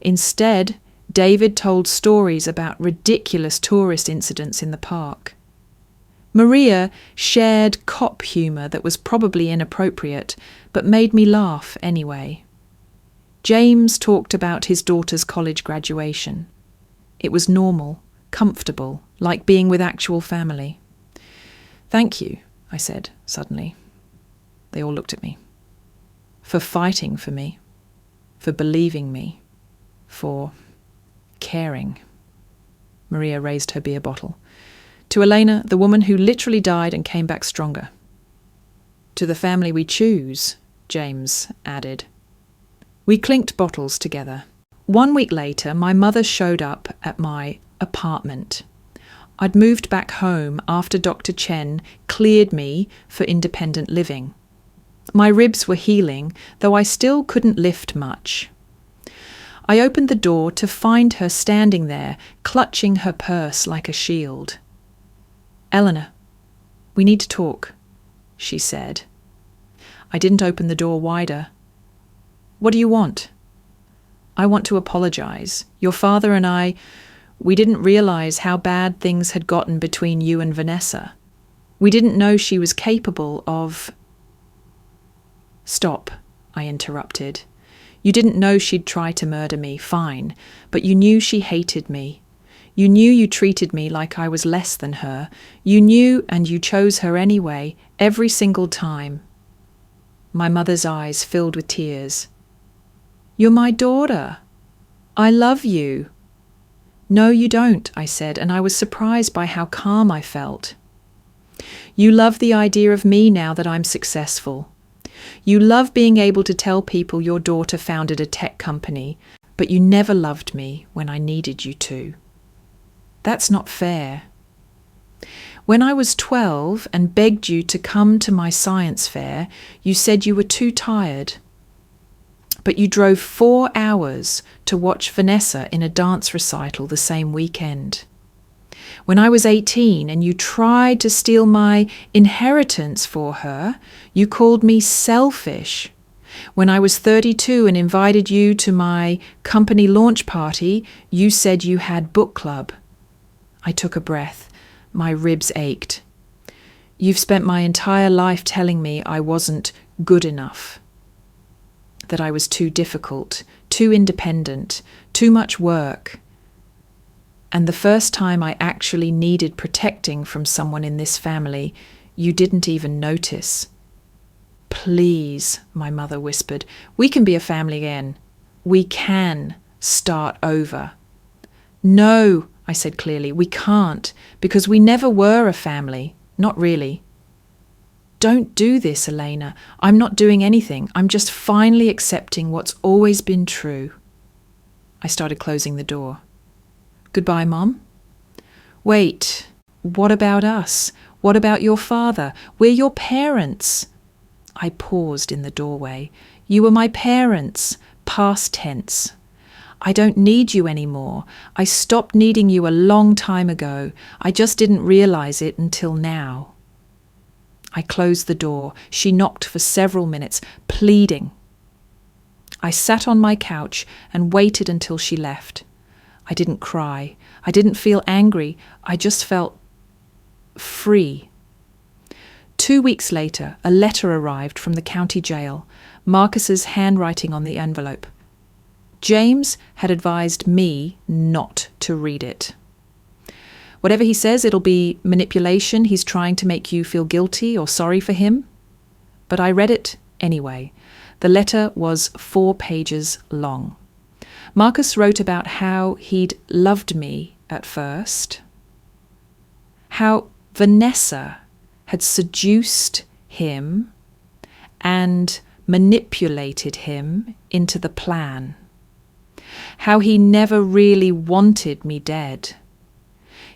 Instead, David told stories about ridiculous tourist incidents in the park. Maria shared cop humour that was probably inappropriate, but made me laugh anyway. James talked about his daughter's college graduation. It was normal, comfortable, like being with actual family. "Thank you," I said suddenly. They all looked at me. "For fighting for me, for believing me, for caring." Maria raised her beer bottle. "To Elena, the woman who literally died and came back stronger." "To the family we choose," James added. We clinked bottles together. 1 week later, my mother showed up at my apartment. I'd moved back home after Dr. Chen cleared me for independent living. My ribs were healing, though I still couldn't lift much. I opened the door to find her standing there, clutching her purse like a shield. "Eleanor, we need to talk," she said. I didn't open the door wider. "What do you want?" I want to apologize. Your father and I, we didn't realize how bad things had gotten between you and Vanessa. We didn't know she was capable of... Stop, I interrupted. You didn't know she'd try to murder me, fine, but you knew she hated me. You knew you treated me like I was less than her. You knew, and you chose her anyway, every single time. My mother's eyes filled with tears. You're my daughter. I love you. No, you don't, I said, and I was surprised by how calm I felt. You love the idea of me now that I'm successful. You love being able to tell people your daughter founded a tech company, but you never loved me when I needed you to. That's not fair. When I was 12 and begged you to come to my science fair, you said you were too tired. But you drove 4 hours to watch Vanessa in a dance recital the same weekend. When I was 18 and you tried to steal my inheritance for her, you called me selfish. When I was 32 and invited you to my company launch party, you said you had book club. I took a breath. My ribs ached. You've spent my entire life telling me I wasn't good enough, that I was too difficult, too independent, too much work. And the first time I actually needed protecting from someone in this family, you didn't even notice. Please, my mother whispered, we can be a family again. We can start over. No, I said clearly, we can't, because we never were a family. Not really. Don't do this, Elena. I'm not doing anything. I'm just finally accepting what's always been true. I started closing the door. Goodbye, Mom. Wait, what about us? What about your father? We're your parents. I paused in the doorway. You were my parents, past tense. I don't need you anymore. I stopped needing you a long time ago. I just didn't realize it until now. I closed the door. She knocked for several minutes, pleading. I sat on my couch and waited until she left. I didn't cry. I didn't feel angry. I just felt free. 2 weeks later, a letter arrived from the county jail, Marcus's handwriting on the envelope. James had advised me not to read it. Whatever he says, it'll be manipulation. He's trying to make you feel guilty or sorry for him. But I read it anyway. The letter was 4 pages long. Marcus wrote about how he'd loved me at first, how Vanessa had seduced him and manipulated him into the plan, how he never really wanted me dead.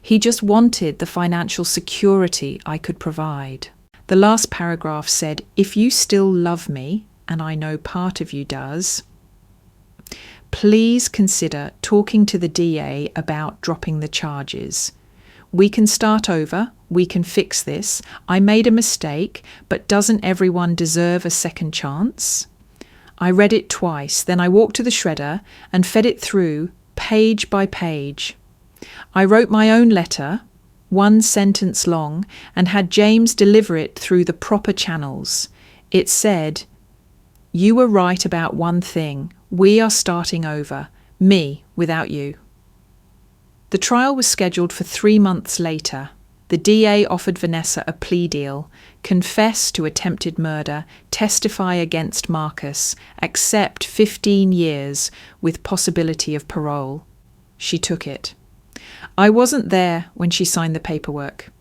He just wanted the financial security I could provide. The last paragraph said, if you still love me, and I know part of you does, please consider talking to the DA about dropping the charges. We can start over. We can fix this. I made a mistake, but doesn't everyone deserve a second chance? I read it twice. Then I walked to the shredder and fed it through page by page. I wrote my own letter, 1 sentence long, and had James deliver it through the proper channels. It said, you were right about one thing. We are starting over. Me without you. The trial was scheduled for 3 months later. The DA offered Vanessa a plea deal, confess to attempted murder, testify against Marcus, accept 15 years with possibility of parole. She took it. I wasn't there when she signed the paperwork.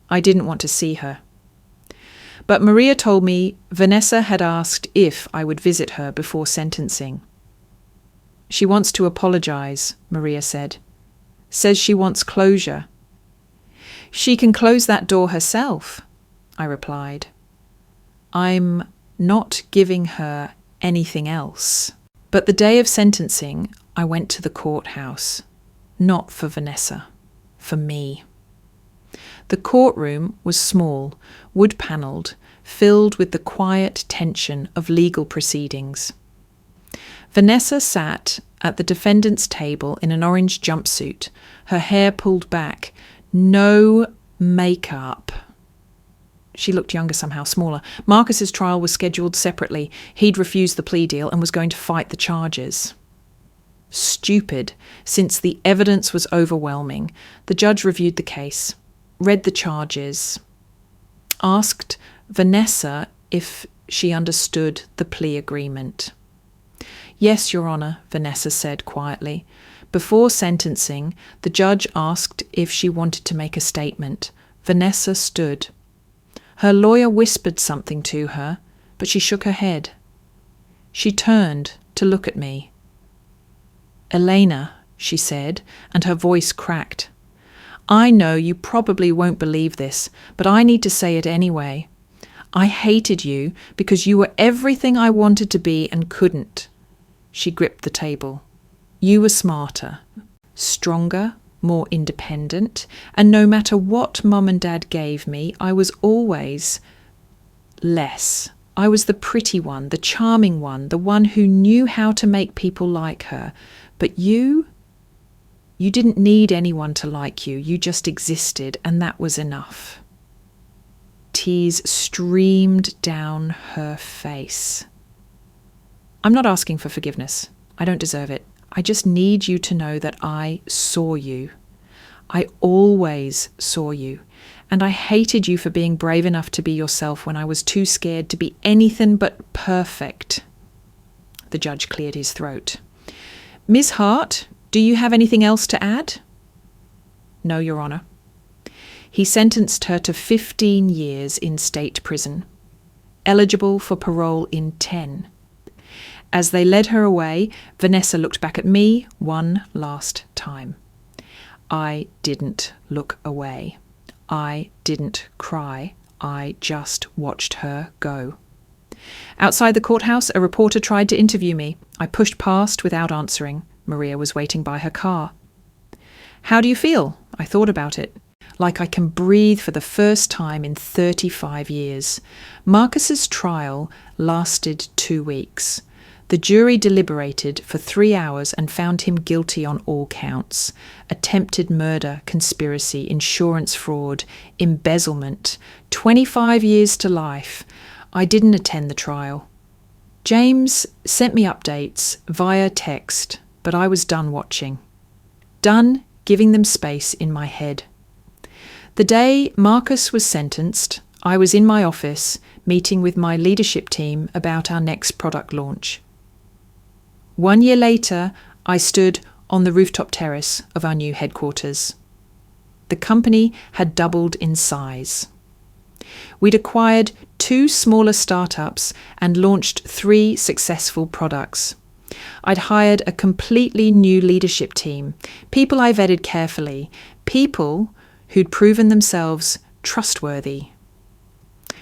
I didn't want to see her. But Maria told me Vanessa had asked if I would visit her before sentencing. She wants to apologize, Maria said. Says she wants closure. She can close that door herself, I replied. I'm not giving her anything else. But the day of sentencing, I went to the courthouse. Not for Vanessa, for me. The courtroom was small, wood-panelled, filled with the quiet tension of legal proceedings. Vanessa sat at the defendant's table in an orange jumpsuit, her hair pulled back, no makeup. She looked younger somehow, smaller. Marcus's trial was scheduled separately. He'd refused the plea deal and was going to fight the charges. Stupid, since the evidence was overwhelming. The judge reviewed the case, read the charges, asked Vanessa if she understood the plea agreement. "Yes, Your Honour," Vanessa said quietly. Before sentencing, the judge asked if she wanted to make a statement. Vanessa stood. Her lawyer whispered something to her, but she shook her head. She turned to look at me. "Elena," she said, and her voice cracked. "I know you probably won't believe this, but I need to say it anyway. I hated you because you were everything I wanted to be and couldn't." She gripped the table. "You were smarter, stronger, more independent, and no matter what Mum and Dad gave me, I was always less. I was the pretty one, the charming one, the one who knew how to make people like her. But you didn't need anyone to like you. You just existed, and that was enough." Tears streamed down her face. "I'm not asking for forgiveness. I don't deserve it. I just need you to know that I saw you. I always saw you. And I hated you for being brave enough to be yourself when I was too scared to be anything but perfect." The judge cleared his throat. "Ms. Hart, do you have anything else to add?" "No, Your Honour." He sentenced her to 15 years in state prison, eligible for parole in 10. As they led her away, Vanessa looked back at me one last time. I didn't look away. I didn't cry. I just watched her go. Outside the courthouse, a reporter tried to interview me. I pushed past without answering. Maria was waiting by her car. "How do you feel?" I thought about it. Like I can breathe for the first time in 35 years. Marcus's trial lasted 2 weeks. The jury deliberated for 3 hours and found him guilty on all counts: attempted murder, conspiracy, insurance fraud, embezzlement, 25 years to life. I didn't attend the trial. James sent me updates via text, but I was done watching. Done giving them space in my head. The day Marcus was sentenced, I was in my office meeting with my leadership team about our next product launch. 1 year later, I stood on the rooftop terrace of our new headquarters. The company had doubled in size. We'd acquired 2 smaller startups and launched 3 successful products. I'd hired a completely new leadership team, people I vetted carefully, people who'd proven themselves trustworthy.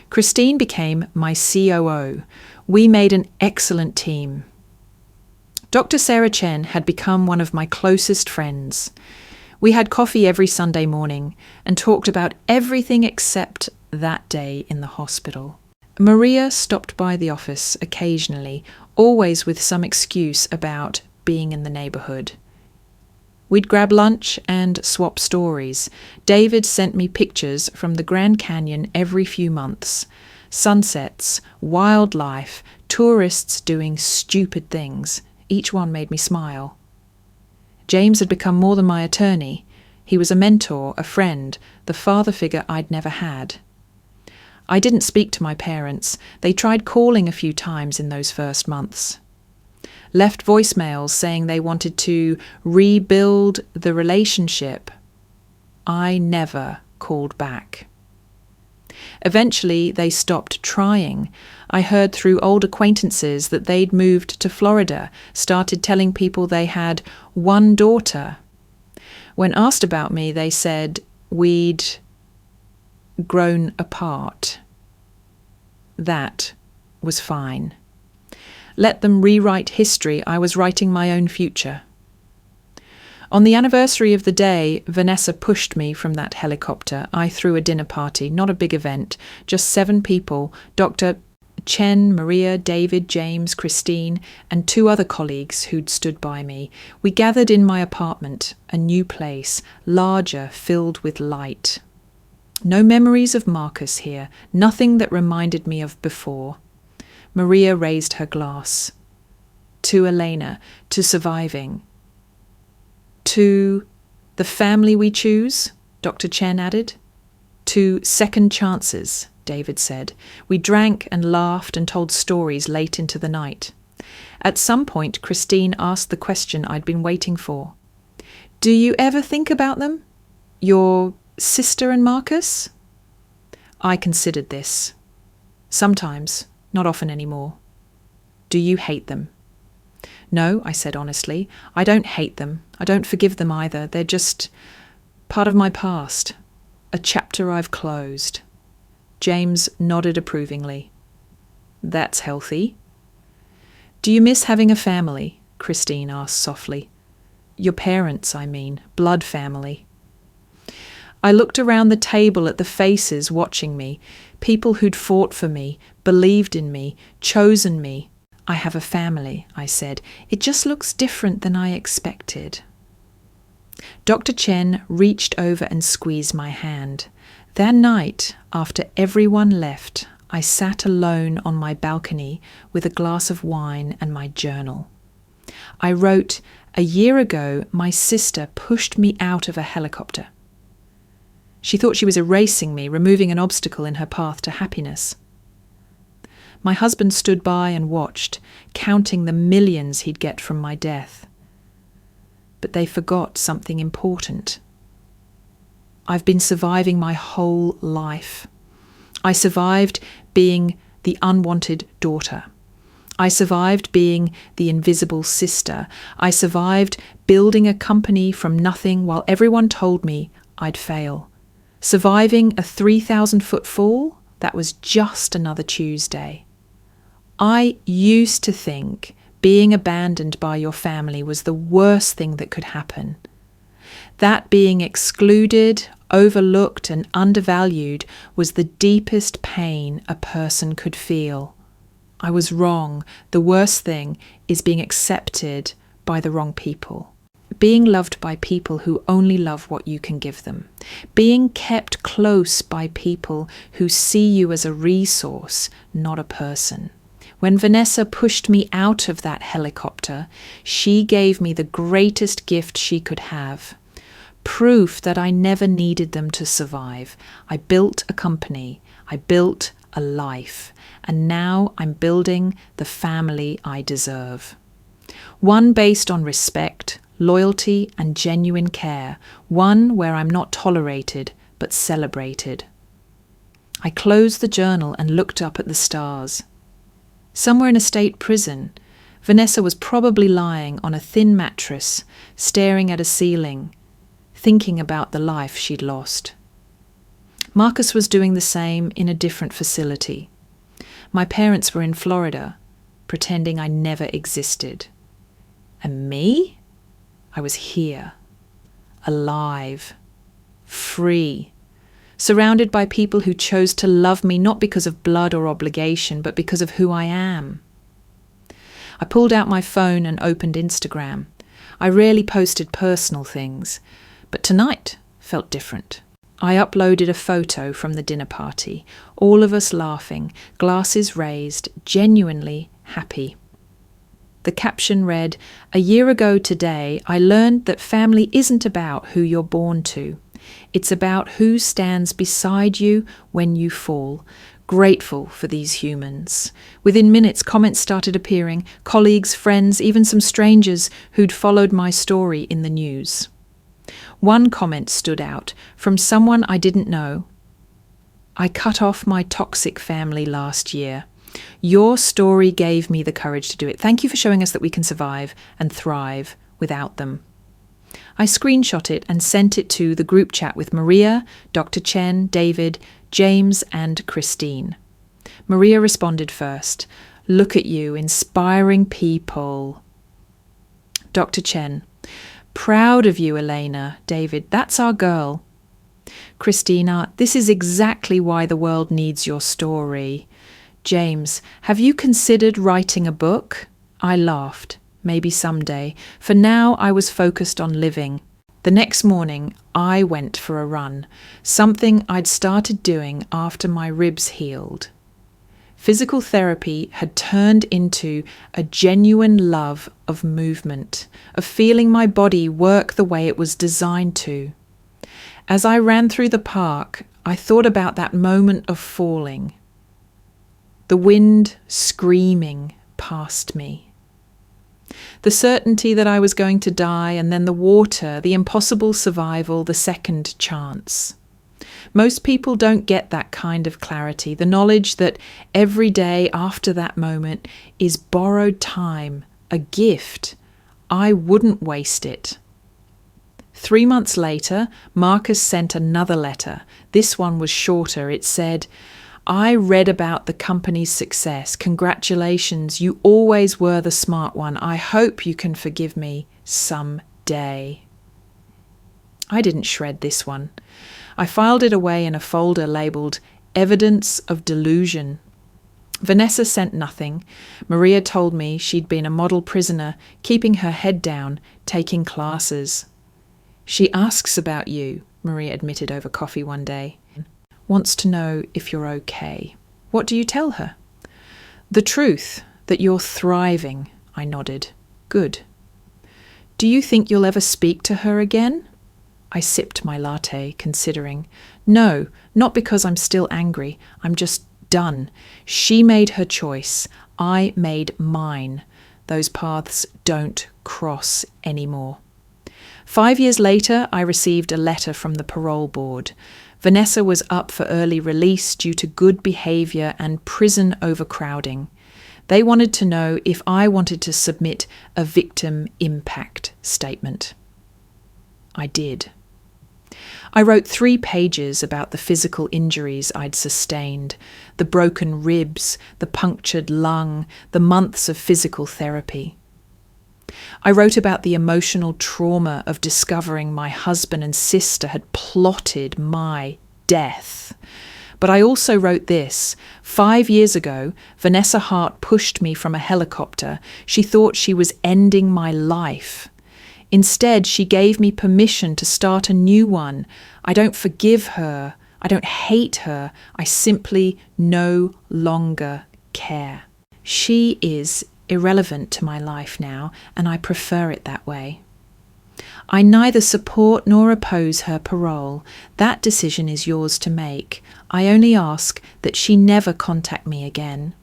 Christine became my COO. We made an excellent team. Dr. Sarah Chen had become one of my closest friends. We had coffee every Sunday morning and talked about everything except that day in the hospital. Maria stopped by the office occasionally, always with some excuse about being in the neighbourhood. We'd grab lunch and swap stories. David sent me pictures from the Grand Canyon every few months. Sunsets, wildlife, tourists doing stupid things. Each one made me smile. James had become more than my attorney. He was a mentor, a friend, the father figure I'd never had. I didn't speak to my parents. They tried calling a few times in those first months. Left voicemails saying they wanted to rebuild the relationship. I never called back. Eventually, they stopped trying. I heard through old acquaintances that they'd moved to Florida, started telling people they had 1 daughter. When asked about me, they said we'd grown apart. That was fine. Let them rewrite history. I was writing my own future. On the anniversary of the day Vanessa pushed me from that helicopter, I threw a dinner party, not a big event, just 7 people, Dr. Chen, Maria, David, James, Christine, and 2 other colleagues who'd stood by me. We gathered in my apartment, a new place, larger, filled with light. No memories of Marcus here, nothing that reminded me of before. Maria raised her glass. To Elena, to surviving. To the family we choose, Dr. Chen added. To second chances, David said. We drank and laughed and told stories late into the night. At some point, Christine asked the question I'd been waiting for. Do you ever think about them? Your sister and Marcus? I considered this. Sometimes, not often anymore. Do you hate them? No, I said honestly. I don't hate them. I don't forgive them either. They're just part of my past. A chapter I've closed. James nodded approvingly. That's healthy. Do you miss having a family? Christine asked softly. Your parents, I mean, blood family. I looked around the table at the faces watching me, people who'd fought for me, believed in me, chosen me. I have a family, I said. It just looks different than I expected. Dr. Chen reached over and squeezed my hand. That night, after everyone left, I sat alone on my balcony with a glass of wine and my journal. I wrote, "A year ago, my sister pushed me out of a helicopter." She thought she was erasing me, removing an obstacle in her path to happiness. My husband stood by and watched, counting the millions he'd get from my death. But they forgot something important. I've been surviving my whole life. I survived being the unwanted daughter. I survived being the invisible sister. I survived building a company from nothing while everyone told me I'd fail. Surviving a 3,000-foot fall, that was just another Tuesday. I used to think being abandoned by your family was the worst thing that could happen. That being excluded, overlooked, and undervalued was the deepest pain a person could feel. I was wrong. The worst thing is being accepted by the wrong people. Being loved by people who only love what you can give them. Being kept close by people who see you as a resource, not a person. When Vanessa pushed me out of that helicopter, she gave me the greatest gift she could have. Proof that I never needed them to survive. I built a company. I built a life. And now I'm building the family I deserve. One based on respect, loyalty, and genuine care. One where I'm not tolerated, but celebrated. I closed the journal and looked up at the stars. Somewhere in a state prison, Vanessa was probably lying on a thin mattress, staring at a ceiling, thinking about the life she'd lost. Marcus was doing the same in a different facility. My parents were in Florida, pretending I never existed. And me? I was here, alive, free, surrounded by people who chose to love me not because of blood or obligation, but because of who I am. I pulled out my phone and opened Instagram. I rarely posted personal things, but tonight felt different. I uploaded a photo from the dinner party, all of us laughing, glasses raised, genuinely happy. The caption read, "A year ago today, I learned that family isn't about who you're born to. It's about who stands beside you when you fall. Grateful for these humans." Within minutes, comments started appearing, colleagues, friends, even some strangers who'd followed my story in the news. One comment stood out, from someone I didn't know. "I cut off my toxic family last year. Your story gave me the courage to do it. Thank you for showing us that we can survive and thrive without them." I screenshot it and sent it to the group chat with Maria, Dr. Chen, David, James, and Christine. Maria responded first. "Look at you, inspiring people." Dr. Chen, "Proud of you, Elena." David, "That's our girl." Christina, "This is exactly why the world needs your story." James, have you considered writing a book? I laughed. Maybe someday. For now, I was focused on living. The next morning, I went for a run, something I'd started doing after my ribs healed. Physical therapy had turned into a genuine love of movement, of feeling my body work the way it was designed to. As I ran through the park, I thought about that moment of falling. The wind screaming past me. The certainty that I was going to die, and then the water, the impossible survival, the second chance. Most people don't get that kind of clarity, the knowledge that every day after that moment is borrowed time, a gift. I wouldn't waste it. 3 months later, Marcus sent another letter. This one was shorter. It said, I read about the company's success. Congratulations, you always were the smart one. I hope you can forgive me someday. I didn't shred this one. I filed it away in a folder labelled Evidence of Delusion. Vanessa sent nothing. Maria told me she'd been a model prisoner, keeping her head down, taking classes. She asks about you, Maria admitted over coffee one day. Wants to know if you're okay. What do you tell her? The truth, that you're thriving, I nodded. Good. Do you think you'll ever speak to her again? I sipped my latte, considering. No, not because I'm still angry. I'm just done. She made her choice. I made mine. Those paths don't cross anymore. 5 years later, I received a letter from the parole board. Vanessa was up for early release due to good behaviour and prison overcrowding. They wanted to know if I wanted to submit a victim impact statement. I did. I wrote 3 pages about the physical injuries I'd sustained, the broken ribs, the punctured lung, the months of physical therapy. I wrote about the emotional trauma of discovering my husband and sister had plotted my death. But I also wrote this. 5 years ago, Vanessa Hart pushed me from a helicopter. She thought she was ending my life. Instead, she gave me permission to start a new one. I don't forgive her. I don't hate her. I simply no longer care. She is irrelevant to my life now, and I prefer it that way. I neither support nor oppose her parole. That decision is yours to make. I only ask that she never contact me again.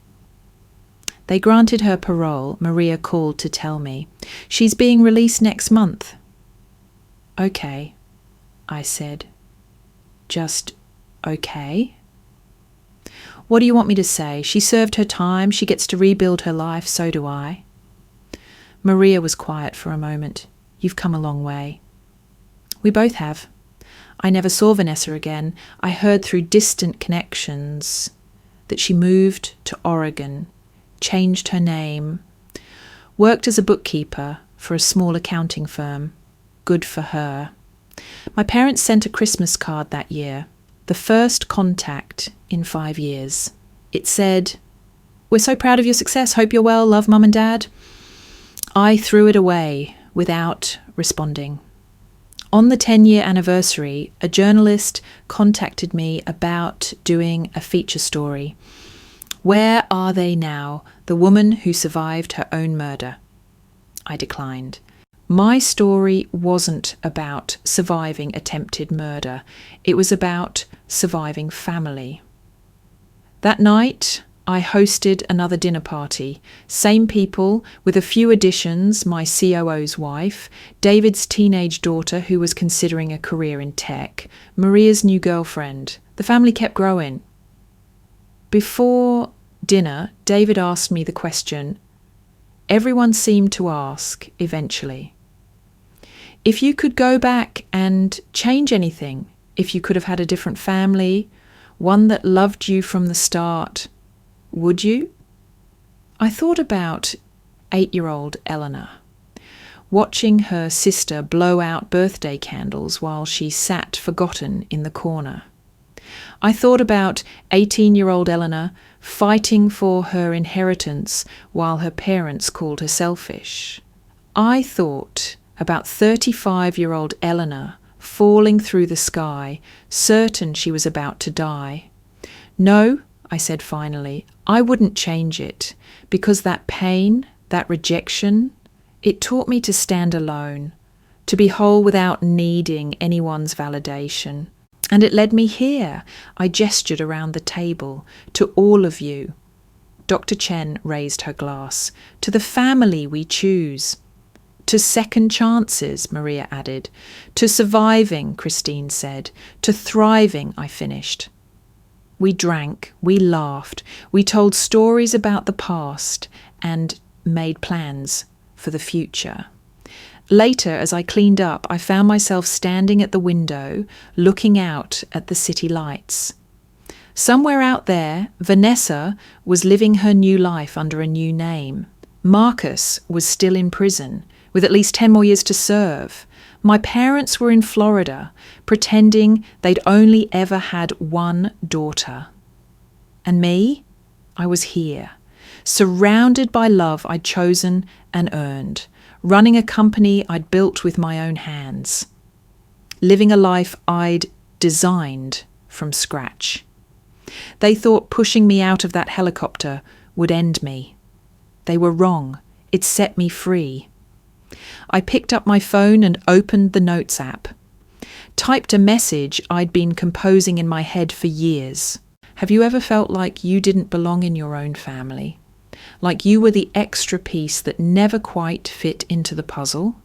They granted her parole, Maria called to tell me. She's being released next month. Okay, I said. Just okay? What do you want me to say? She served her time, she gets to rebuild her life, so do I. Maria was quiet for a moment. You've come a long way. We both have. I never saw Vanessa again. I heard through distant connections that she moved to Oregon, changed her name, worked as a bookkeeper for a small accounting firm. Good for her. My parents sent a Christmas card that year, the first contact in 5 years. It said, "We're so proud of your success. Hope you're well. Love, Mum and Dad." I threw it away without responding. On the 10-year anniversary, a journalist contacted me about doing a feature story. Where are they now, the woman who survived her own murder? I declined. My story wasn't about surviving attempted murder. It was about surviving family. That night, I hosted another dinner party. Same people, with a few additions, my COO's wife, David's teenage daughter who was considering a career in tech, Maria's new girlfriend. The family kept growing. Before dinner, David asked me the question everyone seemed to ask eventually. If you could go back and change anything, if you could have had a different family, one that loved you from the start, would you? I thought about 8-year-old Eleanor, watching her sister blow out birthday candles while she sat forgotten in the corner. I thought about 18-year-old Eleanor fighting for her inheritance while her parents called her selfish. I thought about 35-year-old Eleanor falling through the sky, certain she was about to die. No, I said finally, I wouldn't change it, because that pain, that rejection, it taught me to stand alone, to be whole without needing anyone's validation. And it led me here. I gestured around the table, to all of you. Dr. Chen raised her glass. To the family we choose. To second chances, Maria added. To surviving, Christine said. To thriving, I finished. We drank, we laughed, we told stories about the past and made plans for the future. Later, as I cleaned up, I found myself standing at the window, looking out at the city lights. Somewhere out there, Vanessa was living her new life under a new name. Marcus was still in prison, with at least 10 more years to serve. My parents were in Florida, pretending they'd only ever had one daughter. And me? I was here, surrounded by love I'd chosen and earned, running a company I'd built with my own hands, living a life I'd designed from scratch. They thought pushing me out of that helicopter would end me. They were wrong. It set me free. I picked up my phone and opened the Notes app. Typed a message I'd been composing in my head for years. Have you ever felt like you didn't belong in your own family? Like you were the extra piece that never quite fit into the puzzle?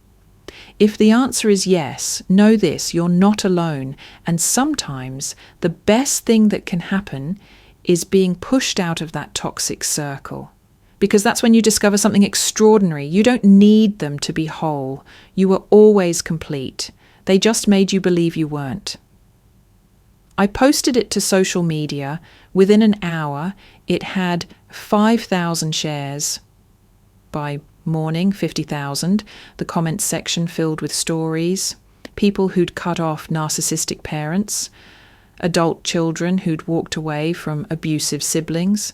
If the answer is yes, know this, you're not alone. And sometimes the best thing that can happen is being pushed out of that toxic circle. Because that's when you discover something extraordinary. You don't need them to be whole. You were always complete. They just made you believe you weren't. I posted it to social media. Within an hour, it had 5,000 shares. By morning, 50,000. The comments section filled with stories. People who'd cut off narcissistic parents. Adult children who'd walked away from abusive siblings.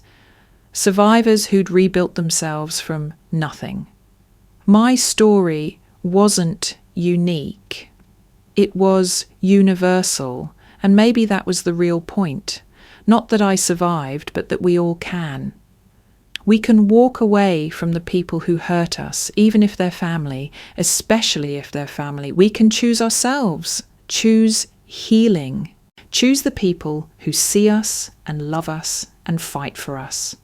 Survivors who'd rebuilt themselves from nothing. My story wasn't unique. It was universal, and maybe that was the real point. Not that I survived, but that we all can. We can walk away from the people who hurt us, even if they're family, especially if they're family. We can choose ourselves, choose healing, choose the people who see us and love us and fight for us.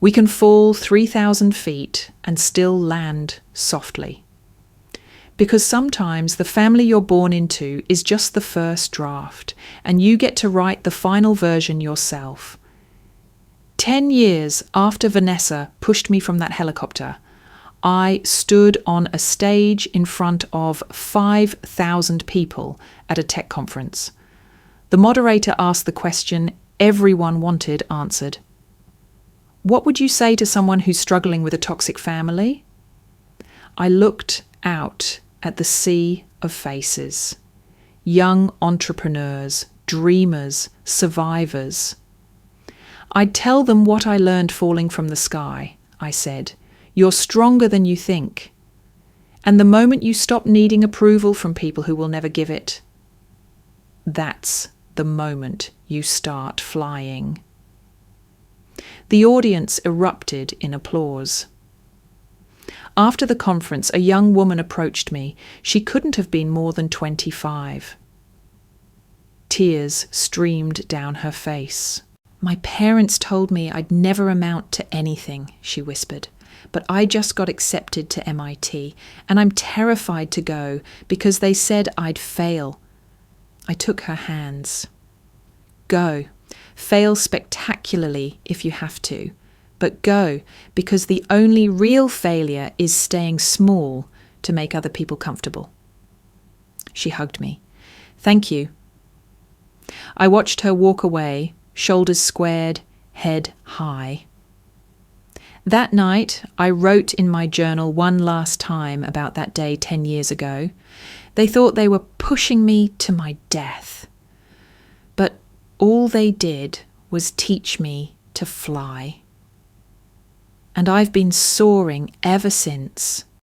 We can fall 3,000 feet and still land softly. Because sometimes the family you're born into is just the first draft, and you get to write the final version yourself. 10 years after Vanessa pushed me from that helicopter, I stood on a stage in front of 5,000 people at a tech conference. The moderator asked the question everyone wanted answered. What would you say to someone who's struggling with a toxic family? I looked out at the sea of faces. Young entrepreneurs, dreamers, survivors. I'd tell them what I learned falling from the sky. I said, you're stronger than you think. And the moment you stop needing approval from people who will never give it, that's the moment you start flying. The audience erupted in applause. After the conference, a young woman approached me. She couldn't have been more than 25. Tears streamed down her face. My parents told me I'd never amount to anything, she whispered, but I just got accepted to MIT, and I'm terrified to go because they said I'd fail. I took her hands. Go. Fail spectacularly if you have to, but go, because the only real failure is staying small to make other people comfortable. She hugged me. Thank you. I watched her walk away, shoulders squared, head high. That night, I wrote in my journal one last time about that day 10 years ago. They thought they were pushing me to my death. But all they did was teach me to fly. And I've been soaring ever since.